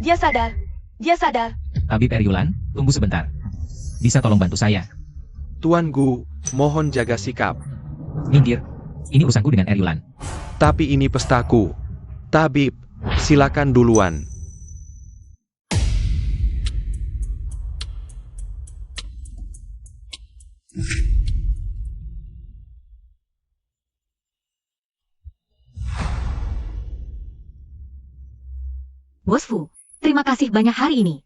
Dia sadar. Dia sadar. Tabib Yulan, tunggu sebentar. Bisa tolong bantu saya? Tuan Gu, mohon jaga sikap. Minggir. Ini urusanku dengan Yulan. Tapi ini pestaku. Tabib, silakan duluan. Bos Fu, terima kasih banyak hari ini.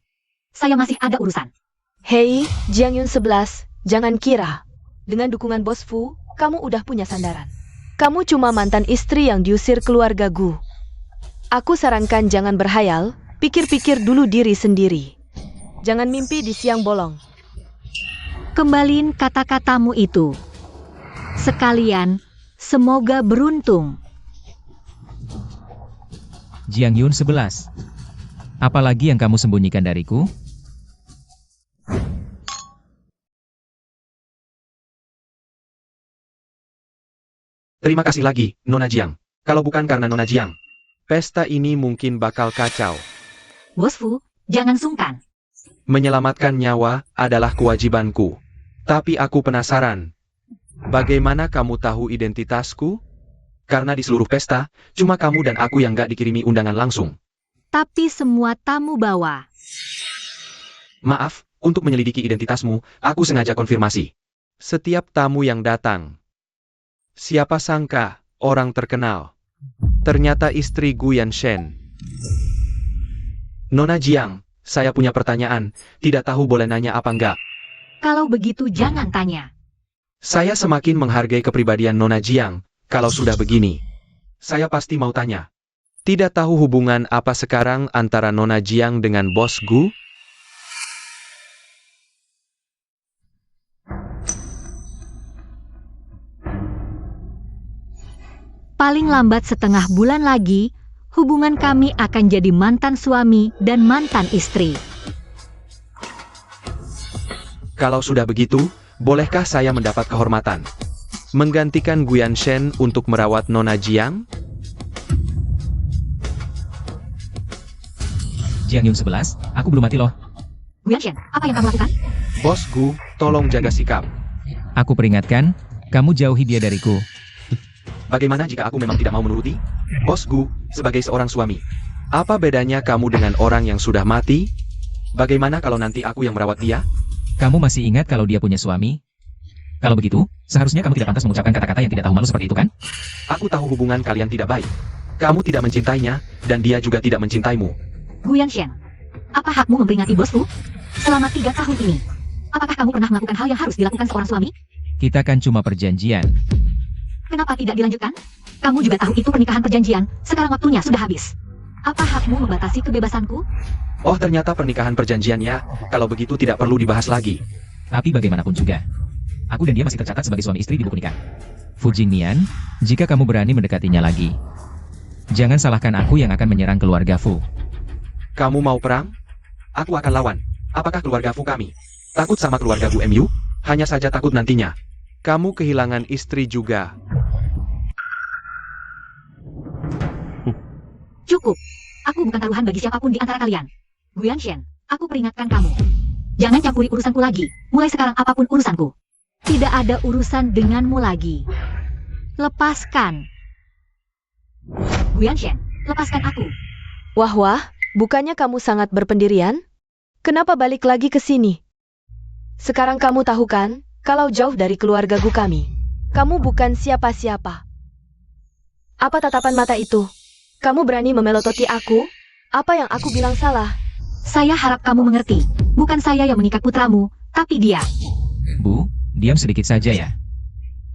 Saya masih ada urusan. Hei, Jiang Yun 11, jangan kira. Dengan dukungan Bos Fu, kamu udah punya sandaran. Kamu cuma mantan istri yang diusir keluarga Gu. Aku sarankan jangan berhayal, pikir-pikir dulu diri sendiri. Jangan mimpi di siang bolong. Kembaliin kata-katamu itu. Sekalian, semoga beruntung. Jiang Yun 11. Apalagi yang kamu sembunyikan dariku? Terima kasih lagi, Nona Jiang. Kalau bukan karena Nona Jiang, pesta ini mungkin bakal kacau. Bos Fu, jangan sungkan. Menyelamatkan nyawa adalah kewajibanku. Tapi aku penasaran. Bagaimana kamu tahu identitasku? Karena di seluruh pesta, cuma kamu dan aku yang gak dikirimi undangan langsung. Tapi semua tamu bawa. Maaf, untuk menyelidiki identitasmu, aku sengaja konfirmasi. Setiap tamu yang datang. Siapa sangka, orang terkenal. Ternyata istri Gu Yanshen. Nona Jiang, saya punya pertanyaan, tidak tahu boleh nanya apa enggak? Kalau begitu jangan tanya. Saya semakin menghargai kepribadian Nona Jiang, kalau sudah begini. Saya pasti mau tanya. Tidak tahu hubungan apa sekarang antara Nona Jiang dengan Bos Gu? Paling lambat setengah bulan lagi, hubungan kami akan jadi mantan suami dan mantan istri. Kalau sudah begitu, bolehkah saya mendapat kehormatan? Menggantikan Guyan Shen untuk merawat Nona Jiang? Jiang Yun 11, aku belum mati loh. Guyan Shen, apa yang kamu lakukan? Bos Gu, tolong jaga sikap. Aku peringatkan, kamu jauhi dia dariku. Bagaimana jika aku memang tidak mau menuruti? Bos Gu, sebagai seorang suami, apa bedanya kamu dengan orang yang sudah mati? Bagaimana kalau nanti aku yang merawat dia? Kamu masih ingat kalau dia punya suami? Kalau begitu, seharusnya kamu tidak pantas mengucapkan kata-kata yang tidak tahu malu seperti itu kan? Aku tahu hubungan kalian tidak baik. Kamu tidak mencintainya, dan dia juga tidak mencintaimu. Guyan Shen, apa hakmu memperingati bosku? Selama 3 tahun ini, apakah kamu pernah melakukan hal yang harus dilakukan seorang suami? Kita kan cuma perjanjian. Kenapa tidak dilanjutkan? Kamu juga tahu itu pernikahan perjanjian, sekarang waktunya sudah habis. Apa hakmu membatasi kebebasanku? Oh, ternyata pernikahan perjanjiannya, kalau begitu tidak perlu dibahas lagi. Tapi bagaimanapun juga, aku dan dia masih tercatat sebagai suami istri di buku nikah. Fu Jingnian, jika kamu berani mendekatinya lagi, jangan salahkan aku yang akan menyerang keluarga Fu. Kamu mau perang? Aku akan lawan. Apakah keluarga Fu kami takut sama keluarga Bu MU? Hanya saja takut nantinya kamu kehilangan istri juga. Cukup. Aku bukan taruhan bagi siapapun di antara kalian. Guyan Shen, aku peringatkan kamu. Jangan campuri urusanku lagi. Mulai sekarang apapun urusanku. Tidak ada urusan denganmu lagi. Lepaskan. Guyan Shen, lepaskan aku. Wah, bukannya kamu sangat berpendirian? Kenapa balik lagi ke sini? Sekarang kamu tahu kan, kalau jauh dari keluarga Gu kami, kamu bukan siapa-siapa. Apa tatapan mata itu? Kamu berani memelototi aku? Apa yang aku bilang salah? Saya harap kamu mengerti. Bukan saya yang mengikat putramu, tapi dia. Bu, diam sedikit saja ya.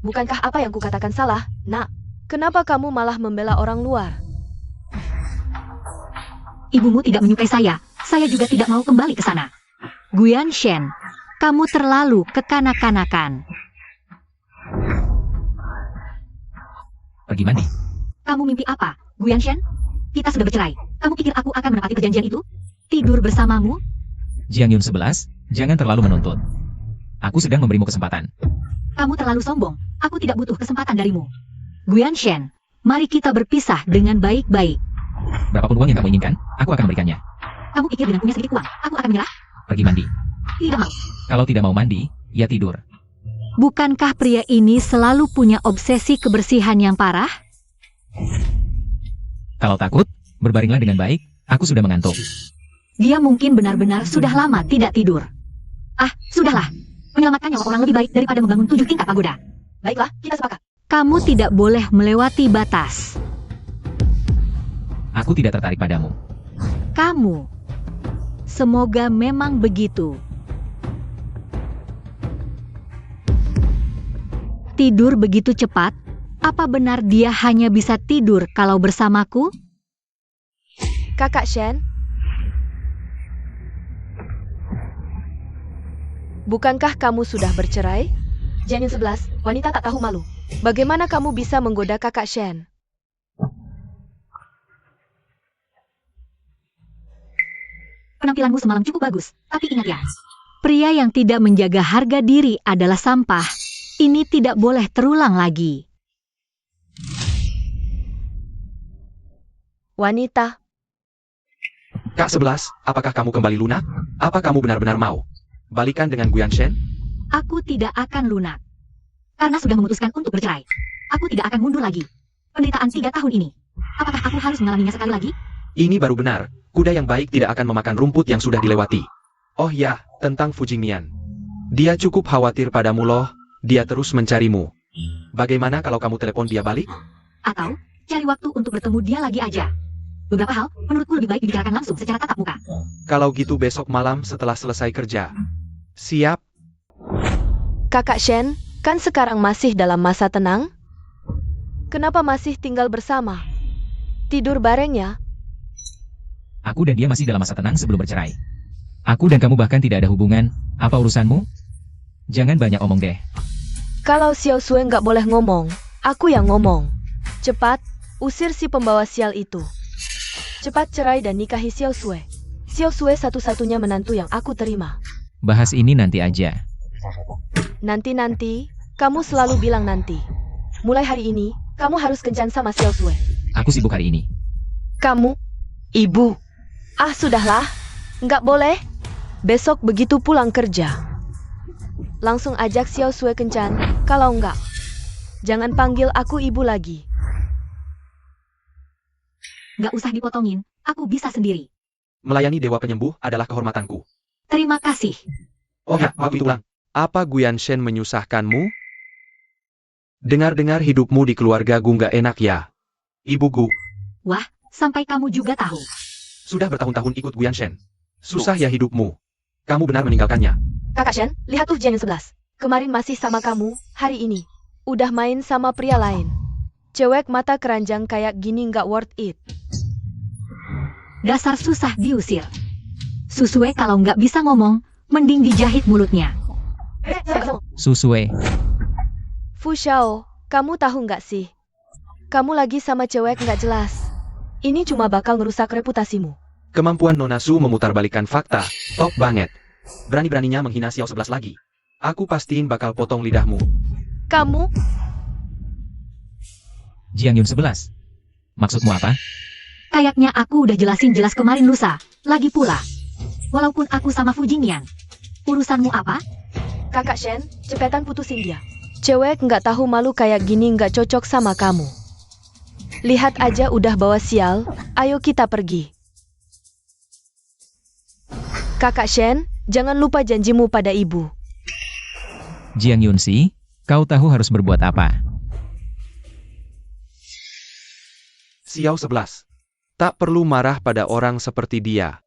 Bukankah apa yang kukatakan salah, Nak? Kenapa kamu malah membela orang luar? Ibumu tidak menyukai saya juga tidak mau kembali ke sana. Guyan Shen, kamu terlalu kekanak-kanakan. Pergi mandi. Kamu mimpi apa, Guyan Shen? Kita sudah bercerai. Kamu pikir aku akan menepati perjanjian itu? Tidur bersamamu? Jiang Yun 11, jangan terlalu menuntut. Aku sedang memberimu kesempatan. Kamu terlalu sombong. Aku tidak butuh kesempatan darimu. Guyan Shen, mari kita berpisah dengan baik-baik. Berapapun uang yang kamu inginkan, aku akan memberikannya. Kamu pikir dengan punya sedikit uang, aku akan menyerah? Pergi mandi. Tidak mau. Kalau tidak mau mandi, ya tidur. Bukankah pria ini selalu punya obsesi kebersihan yang parah? Kalau takut, berbaringlah dengan baik, aku sudah mengantuk. Dia mungkin benar-benar sudah lama tidak tidur. Ah, sudahlah. Menyelamatkan nyawa orang lebih baik daripada membangun 7 tingkat pagoda. Baiklah, kita sepakat. Kamu tidak boleh melewati batas. Aku tidak tertarik padamu. Kamu. Semoga memang begitu. Tidur begitu cepat? Apa benar dia hanya bisa tidur kalau bersamaku? Kakak Shen, bukankah kamu sudah bercerai? Jiang Yun 11, wanita tak tahu malu. Bagaimana kamu bisa menggoda kakak Shen? Penampilanmu semalam cukup bagus, tapi ingat ya. Pria yang tidak menjaga harga diri adalah sampah. Ini tidak boleh terulang lagi. Wanita, Kak 11, apakah kamu kembali lunak? Apa kamu benar-benar mau balikan dengan Guyan Shen? Aku tidak akan lunak. Karena sudah memutuskan untuk bercerai. Aku tidak akan mundur lagi. Penderitaan 3 tahun ini. Apakah aku harus mengalaminya sekali lagi? Ini baru benar. Kuda yang baik tidak akan memakan rumput yang sudah dilewati. Oh ya, tentang Fu Jingnian. Dia cukup khawatir padamu loh. Dia terus mencarimu. Bagaimana kalau kamu telepon dia balik? Atau cari waktu untuk bertemu dia lagi aja. Beberapa hal, menurutku lebih baik dibicarakan langsung secara tatap muka. Kalau gitu besok malam setelah selesai kerja. Siap? Kakak Shen, kan sekarang masih dalam masa tenang? Kenapa masih tinggal bersama? Tidur bareng ya? Aku dan dia masih dalam masa tenang sebelum bercerai. Aku dan kamu bahkan tidak ada hubungan. Apa urusanmu? Jangan banyak omong deh. Kalau Xiao Sui nggak boleh ngomong, aku yang ngomong. Cepat, usir si pembawa sial itu. Cepat cerai dan nikahi Xiao Sui. Xiao Sui satu-satunya menantu yang aku terima. Bahas ini nanti aja. Nanti-nanti, kamu selalu bilang nanti. Mulai hari ini, kamu harus kencan sama Xiao Sui. Aku sibuk hari ini. Kamu, ibu. Ah, sudahlah. Nggak boleh. Besok begitu pulang kerja. Langsung ajak Xiao Sui kencan, kalau nggak. Jangan panggil aku ibu lagi. Nggak usah dipotongin, aku bisa sendiri. Melayani Dewa Penyembuh adalah kehormatanku. Terima kasih. Oh ya, aku ulang. Apa Guyan Shen menyusahkanmu? Dengar-dengar hidupmu di keluarga Gu nggak enak ya? Ibu Gu, Wah, sampai kamu juga tahu. sudah bertahun-tahun ikut Guyan Shen. Susah ya hidupmu. Kamu benar meninggalkannya. Kakak Shen, lihat tuh Jiang yang 11. Kemarin masih sama kamu, hari ini. Udah main sama pria lain. Cewek mata keranjang kayak gini nggak worth it. Dasar susah diusir. Susue kalau nggak bisa ngomong, mending dijahit mulutnya. Susue, Fu Xiao, kamu tahu nggak sih? Kamu lagi sama cewek nggak jelas. Ini cuma bakal ngerusak reputasimu. Kemampuan Nona Su memutarbalikkan fakta, top banget. Berani-beraninya menghina Xiao 11 lagi. Aku pastiin bakal potong lidahmu. Kamu, Jiang Yun 11. Maksudmu apa? Kayaknya aku udah jelasin jelas kemarin lusa. Lagi pula. Walaupun aku sama Fu Jingyan. Urusanmu apa? Kakak Shen, cepetan putusin dia. Cewek nggak tahu malu kayak gini nggak cocok sama kamu. Lihat aja udah bawa sial, ayo kita pergi. Kakak Shen, jangan lupa janjimu pada ibu. Jiang Yunsi, kau tahu harus berbuat apa? Xiao 11. Tak perlu marah pada orang seperti dia.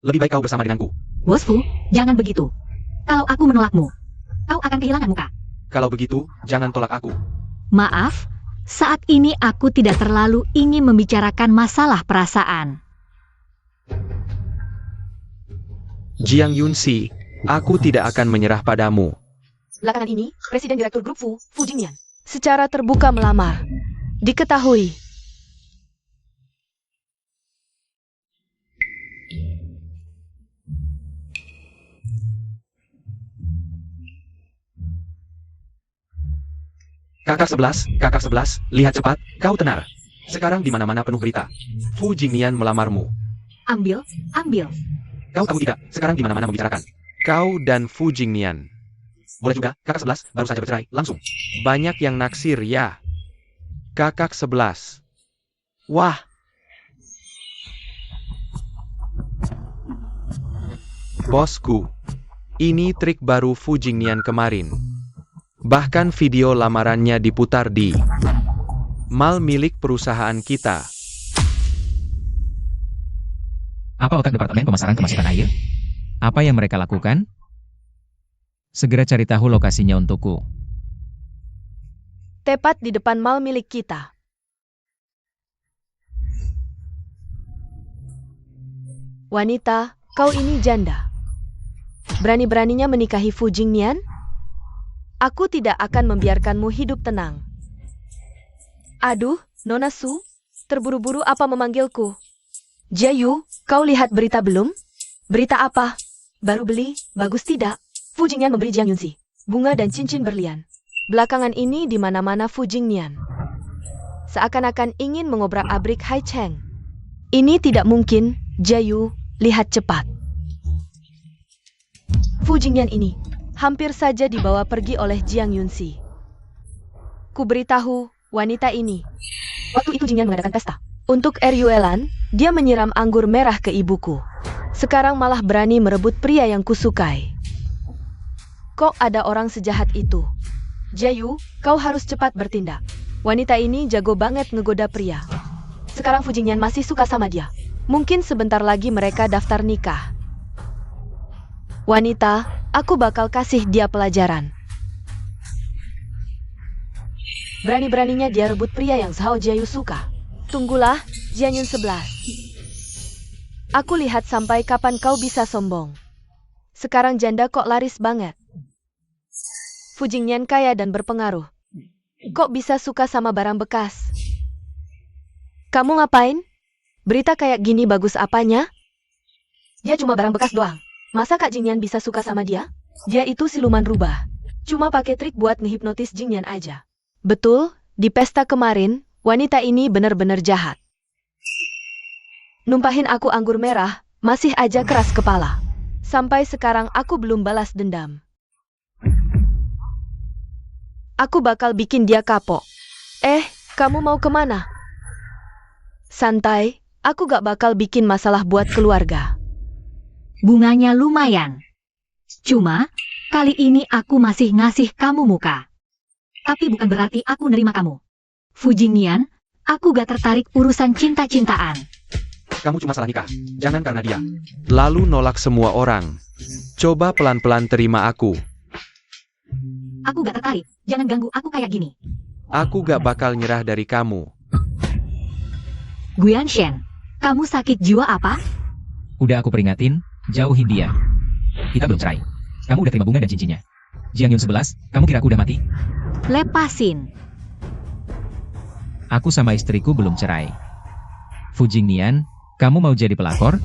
Lebih baik kau bersama denganku. Bos Fu, jangan begitu. Kalau aku menolakmu, kau akan kehilangan muka. Kalau begitu, jangan tolak aku. Maaf, saat ini aku tidak terlalu ingin membicarakan masalah perasaan. Jiang Yunsi, aku tidak akan menyerah padamu. Belakangan ini, Presiden Direktur Grup Fu Jingyan, secara terbuka melamar. Diketahui. Kakak 11, lihat cepat, kau tenar. Sekarang di mana-mana penuh berita. Fu Jingyan melamarmu. Ambil. Kau tahu tidak, sekarang di mana-mana membicarakan. Kau dan Fu Jingyan. Boleh juga, kakak 11, baru saja bercerai, langsung. Banyak yang naksir ya. Kakak 11. Wah. Bosku, ini trik baru Fu Jingyan kemarin. Bahkan video lamarannya diputar di mal milik perusahaan kita. Apa otak Departemen Pemasaran Kemasukan Air? Apa yang mereka lakukan? Segera cari tahu lokasinya untukku. Tepat di depan mal milik kita. Wanita, kau ini janda. Berani-beraninya menikahi Fu Jingyan? Aku tidak akan membiarkanmu hidup tenang. Aduh, Nona Su, terburu-buru apa memanggilku? Jayu, kau lihat berita belum? Berita apa? Baru beli, bagus tidak? Fu Jingyan memberi Jiang Yunsi bunga dan cincin berlian. Belakangan ini di mana-mana Fu Jingyan seakan-akan ingin mengobrak-abrik Hai Cheng. Ini tidak mungkin, Jayu, lihat cepat. Fu Jingyan ini hampir saja dibawa pergi oleh Jiang Yunsi. Ku beritahu wanita ini. Waktu itu Jingyan mengadakan pesta. Untuk Eryuelan, dia menyiram anggur merah ke ibuku. Sekarang malah berani merebut pria yang kusukai. Kok ada orang sejahat itu? Jayu, kau harus cepat bertindak. Wanita ini jago banget ngegoda pria. Sekarang Fu Jingyan masih suka sama dia. Mungkin sebentar lagi mereka daftar nikah. Wanita, aku bakal kasih dia pelajaran. Berani-beraninya dia rebut pria yang Zhao Jiayu suka. Tunggulah, Jianyun 11. Aku lihat sampai kapan kau bisa sombong. Sekarang janda kok laris banget. Fu Jingyan kaya dan berpengaruh. Kok bisa suka sama barang bekas? Kamu ngapain? Berita kayak gini bagus apanya? Dia cuma barang bekas doang. Masa Kak Jingyan bisa suka sama dia? Dia itu siluman rubah. Cuma pakai trik buat ngehipnotis Jingyan aja. Betul, di pesta kemarin, wanita ini benar-benar jahat. Numpahin aku anggur merah, masih aja keras kepala. Sampai sekarang aku belum balas dendam. Aku bakal bikin dia kapok. Kamu mau kemana? Santai, aku gak bakal bikin masalah buat keluarga. Bunganya lumayan. Cuma, kali ini aku masih ngasih kamu muka. Tapi bukan berarti aku nerima kamu. Fu Jingyan, aku gak tertarik urusan cinta-cintaan. Kamu cuma salah nikah. Jangan karena dia. Lalu nolak semua orang. Coba pelan-pelan terima aku. Aku gak tertarik. Jangan ganggu aku kayak gini. Aku gak bakal nyerah dari kamu. Guyan Shen, kamu sakit jiwa apa? Udah aku peringatin, jauhin dia. Kita belum cerai. Kamu udah terima bunga dan cincinnya. Jianyun 11, kamu kira aku udah mati? Lepasin. Aku sama istriku belum cerai. Fu Jingyan, kamu mau jadi pelakor?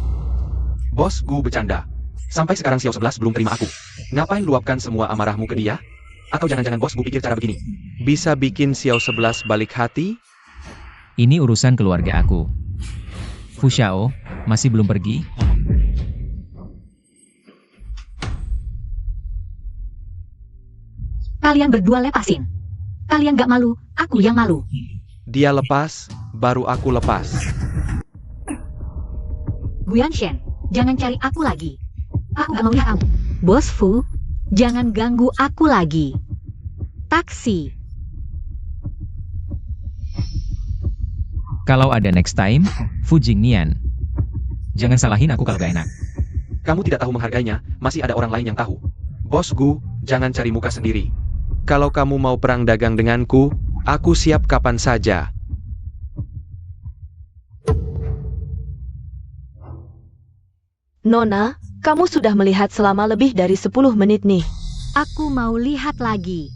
Bos, gue bercanda. Sampai sekarang Xiao 11 belum terima aku. Ngapain luapkan semua amarahmu ke dia? Atau jangan-jangan bos gue pikir cara begini? Bisa bikin Xiao 11 balik hati? Ini urusan keluarga aku. Fu Xiao, masih belum pergi? Kalian berdua lepasin. Kalian gak malu, aku yang malu. Dia lepas, baru aku lepas. Guyan Shen, jangan cari aku lagi. Aku gak mau lihat kamu. Bos Fu, jangan ganggu aku lagi. Taksi. Kalau ada next time, Fu Jingyan. Jangan salahin aku kalau gak enak. Kamu tidak tahu menghargainya, masih ada orang lain yang tahu. Bos gue, jangan cari muka sendiri. Kalau kamu mau perang dagang denganku, aku siap kapan saja. Nona, kamu sudah melihat selama lebih dari 10 menit nih. Aku mau lihat lagi.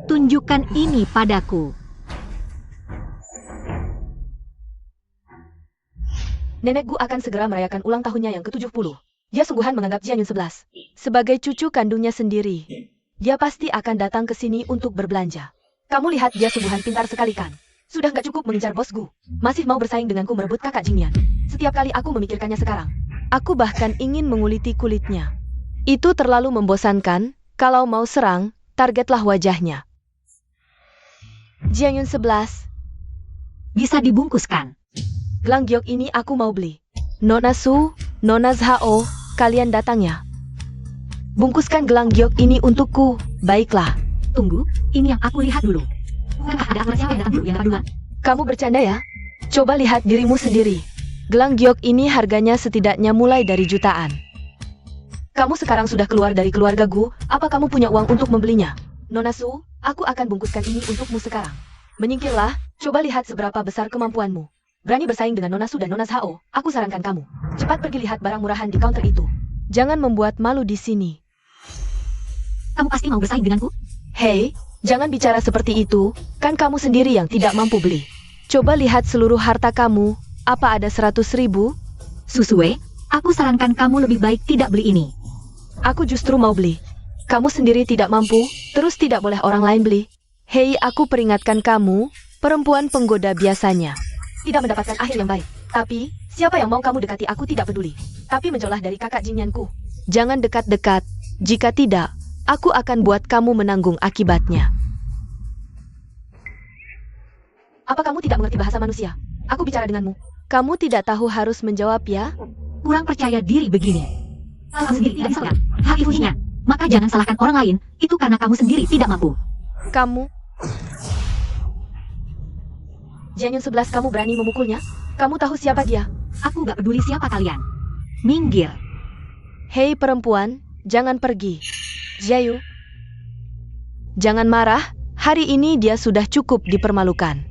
Tunjukkan ini padaku. Nenek Gu akan segera merayakan ulang tahunnya yang ke-70. Dia sungguhan menganggap Jianyun 11 sebagai cucu kandungnya sendiri. Dia pasti akan datang ke sini untuk berbelanja. Kamu lihat dia sungguhan pintar sekali kan? Sudah gak cukup mengincar bos Gu, masih mau bersaing denganku merebut kakak Jingyan. Setiap kali aku memikirkannya sekarang, aku bahkan ingin menguliti kulitnya. Itu terlalu membosankan, kalau mau serang, targetlah wajahnya. Jianyun 11. Bisa dibungkuskan. Gelang giok ini aku mau beli. Nona Su, Nona Zhao, kalian datang ya. Bungkuskan gelang giok ini untukku, baiklah. Tunggu, ini yang aku lihat dulu. Bukankah ada aturan siapa yang datang dulu yang dapat duluan? Kamu bercanda ya? Coba lihat dirimu sendiri. Gelang giok ini harganya setidaknya mulai dari jutaan. Kamu sekarang sudah keluar dari keluarga Gu, apa kamu punya uang untuk membelinya? Nona Su, aku akan bungkuskan ini untukmu sekarang. Menyingkirlah, coba lihat seberapa besar kemampuanmu. Berani bersaing dengan Nona Su dan Nona Zhao, aku sarankan kamu. Cepat pergi lihat barang murahan di counter itu. Jangan membuat malu di sini. Kamu pasti mau bersaing denganku? Hei, jangan bicara seperti itu, kan kamu sendiri yang tidak mampu beli. Coba lihat seluruh harta kamu, apa ada 100.000? Susue, aku sarankan kamu lebih baik tidak beli ini. Aku justru mau beli. Kamu sendiri tidak mampu, terus tidak boleh orang lain beli. Hei, aku peringatkan kamu, perempuan penggoda biasanya tidak mendapatkan akhir yang baik. Tapi, siapa yang mau kamu dekati aku tidak peduli. Tapi menjauhlah dari kakak Jingyanku. Jangan dekat-dekat, jika tidak, aku akan buat kamu menanggung akibatnya. Apa kamu tidak mengerti bahasa manusia? Aku bicara denganmu. Kamu tidak tahu harus menjawab ya? Kurang percaya diri begini. Kamu sendiri tidak bisa lihat. Hati Fu Jingyan. Maka jangan salahkan orang lain, itu karena kamu sendiri tidak mampu. Kamu... Jianyun 11 kamu berani memukulnya? Kamu tahu siapa dia? Aku gak peduli siapa kalian. Minggir. Hei perempuan, jangan pergi. Jayu. Jangan marah, hari ini dia sudah cukup dipermalukan.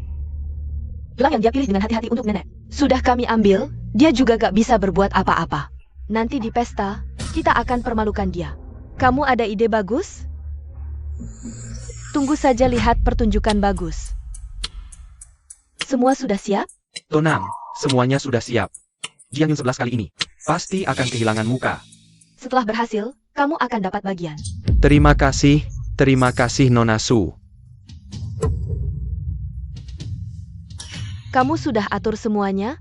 Gelang yang dia pilih dengan hati-hati untuk nenek. Sudah kami ambil, dia juga gak bisa berbuat apa-apa. Nanti di pesta, kita akan permalukan dia. Kamu ada ide bagus? Tunggu saja lihat pertunjukan bagus. Semua sudah siap? Tenang, semuanya sudah siap. Jianyun 11 kali ini pasti akan kehilangan muka. Setelah berhasil, kamu akan dapat bagian. Terima kasih Nona Su. Kamu sudah atur semuanya?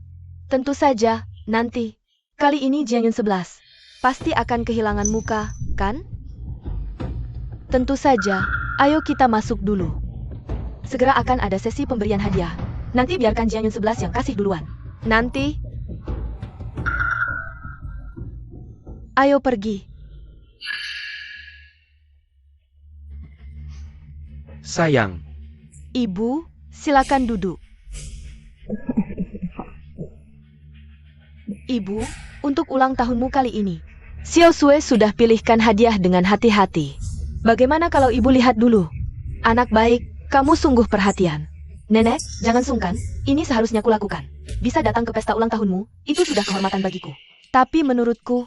Tentu saja, nanti. Kali ini Jianyun 11 pasti akan kehilangan muka, kan? Tentu saja, ayo kita masuk dulu. Segera akan ada sesi pemberian hadiah. Nanti biarkan Jianyun 11 yang kasih duluan. Nanti. Ayo pergi. Sayang, Ibu, silakan duduk. Ibu, untuk ulang tahunmu kali ini, Xiao Sue sudah pilihkan hadiah dengan hati-hati. Bagaimana kalau ibu lihat dulu? Anak baik, kamu sungguh perhatian. Nenek, jangan sungkan, ini seharusnya kulakukan. Bisa datang ke pesta ulang tahunmu, itu sudah kehormatan bagiku. Tapi menurutku,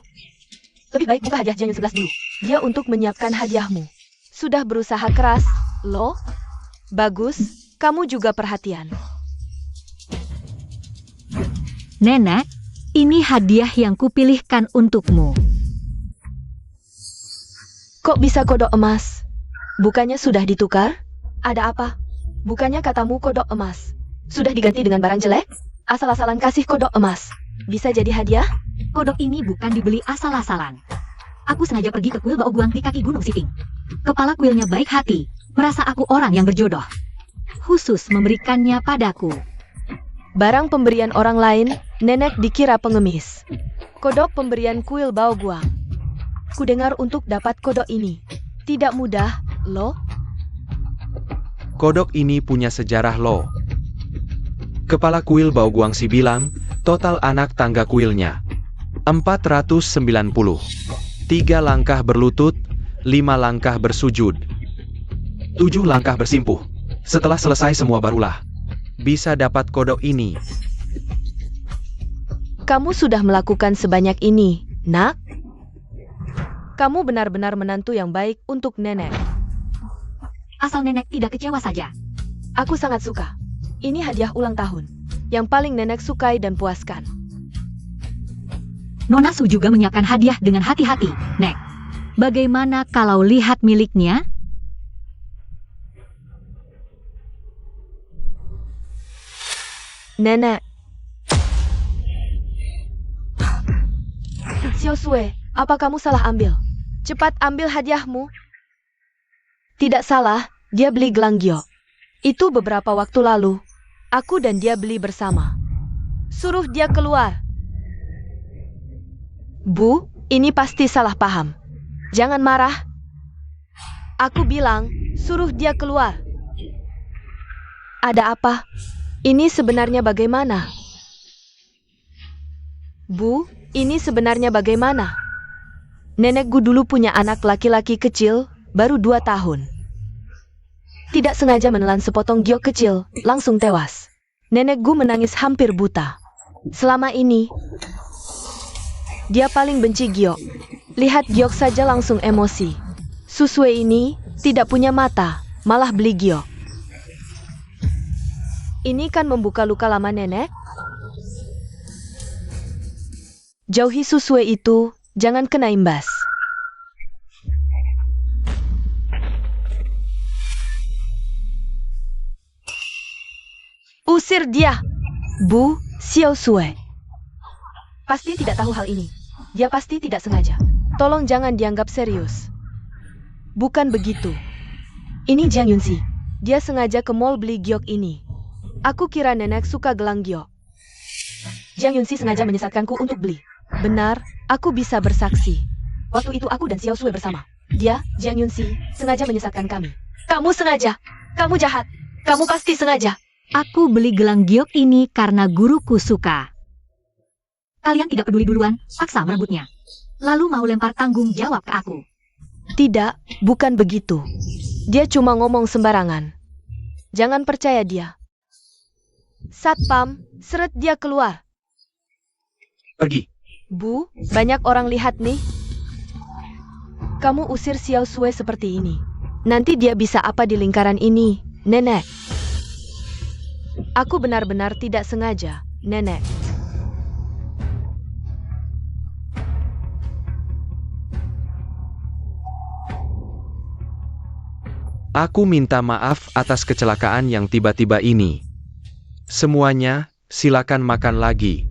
lebih baik buka hadiah Jianyun 11 dulu. Dia untuk menyiapkan hadiahmu. Sudah berusaha keras, loh? Bagus, kamu juga perhatian. Nenek, ini hadiah yang kupilihkan untukmu. Kok bisa kodok emas? Bukannya sudah ditukar? Ada apa? Bukannya katamu kodok emas. Sudah diganti dengan barang jelek? Asal-asalan kasih kodok emas. Bisa jadi hadiah? Kodok ini bukan dibeli asal-asalan. Aku sengaja pergi ke kuil Baoguang di kaki Gunung Siping. Kepala kuilnya baik hati, merasa aku orang yang berjodoh. Khusus memberikannya padaku. Barang pemberian orang lain, nenek dikira pengemis. Kodok pemberian kuil Baoguang. Kudengar untuk dapat kodok ini tidak mudah, loh. kodok ini punya sejarah loh. Kepala kuil Baoguangsi bilang, total anak tangga kuilnya 490. 3 langkah berlutut, 5 langkah bersujud, 7 langkah bersimpuh. Setelah selesai semua barulah bisa dapat kodok ini. Kamu sudah melakukan sebanyak ini, nak? Kamu benar-benar menantu yang baik untuk nenek. Asal nenek tidak kecewa saja. Aku sangat suka. Ini hadiah ulang tahun yang paling nenek sukai dan puaskan. Nona Su juga menyiapkan hadiah dengan hati-hati, Nek. Bagaimana kalau lihat miliknya? Nenek. Xiao Sue, apa kamu salah ambil? Cepat ambil hadiahmu. Tidak salah, dia beli gelang giok. Itu beberapa waktu lalu. Aku dan dia beli bersama. Suruh dia keluar. Bu, ini pasti salah paham. Jangan marah. Aku bilang, suruh dia keluar. Ada apa? Ini sebenarnya bagaimana? Bu, ini sebenarnya bagaimana? Nenekku dulu punya anak laki-laki kecil, baru 2 tahun. Tidak sengaja menelan sepotong giok kecil, langsung tewas. Nenekku menangis hampir buta. Selama ini, dia paling benci giok. Lihat giok saja langsung emosi. Susue ini tidak punya mata, malah beli giok. Ini kan membuka luka lama nenek. Jauhi Susue itu, jangan kena imbas. Usir dia! Bu, Xiao Sue. Pasti tidak tahu hal ini. Dia pasti tidak sengaja. Tolong jangan dianggap serius. Bukan begitu. Ini Jiang Yunxi. Dia sengaja ke mall beli giok ini. Aku kira nenek suka gelang giok. Jiang Yunxi sengaja menyesatkanku untuk beli. Benar, aku bisa bersaksi. Waktu itu aku dan Xiao Sue bersama. Dia, Jiang Yunxi, sengaja menyesatkan kami. Kamu sengaja. Kamu jahat. Kamu pasti sengaja. Aku beli gelang giok ini karena guruku suka. Kalian tidak peduli duluan, paksa merebutnya. Lalu mau lempar tanggung jawab ke aku. Tidak, bukan begitu. Dia cuma ngomong sembarangan. Jangan percaya dia. Satpam, seret dia keluar. Pergi. Bu, banyak orang lihat nih. Kamu usir Xiao Sui seperti ini. Nanti dia bisa apa di lingkaran ini, Nenek? Aku benar-benar tidak sengaja, Nenek. Aku minta maaf atas kecelakaan yang tiba-tiba ini. Semuanya, silakan makan lagi.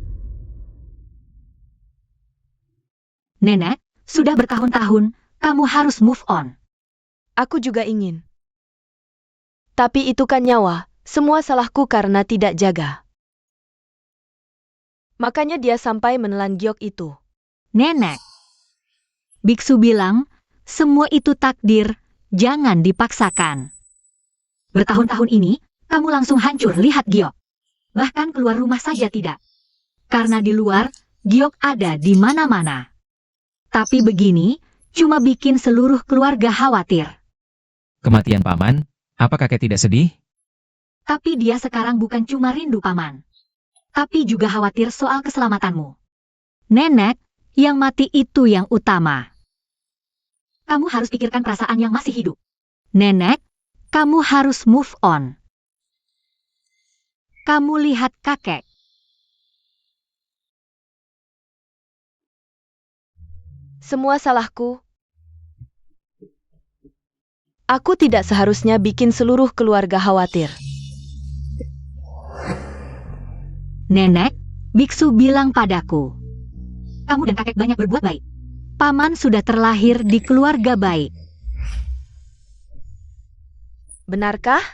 Nenek, sudah bertahun-tahun, kamu harus move on. Aku juga ingin. Tapi itu kan nyawa, semua salahku karena tidak jaga. Makanya dia sampai menelan giok itu. Nenek. Biksu bilang, semua itu takdir, jangan dipaksakan. Bertahun-tahun ini, kamu langsung hancur lihat giok. Bahkan keluar rumah saja tidak. Karena di luar, giok ada di mana-mana. Tapi begini, cuma bikin seluruh keluarga khawatir. Kematian paman, apa kakek tidak sedih? Tapi dia sekarang bukan cuma rindu paman. Tapi juga khawatir soal keselamatanmu. Nenek, yang mati itu yang utama. Kamu harus pikirkan perasaan yang masih hidup. Nenek, kamu harus move on. Kamu lihat kakek. Semua salahku. Aku tidak seharusnya bikin seluruh keluarga khawatir. Nenek, biksu bilang padaku. Kamu dan kakek banyak berbuat baik. Paman sudah terlahir di keluarga baik. Benarkah?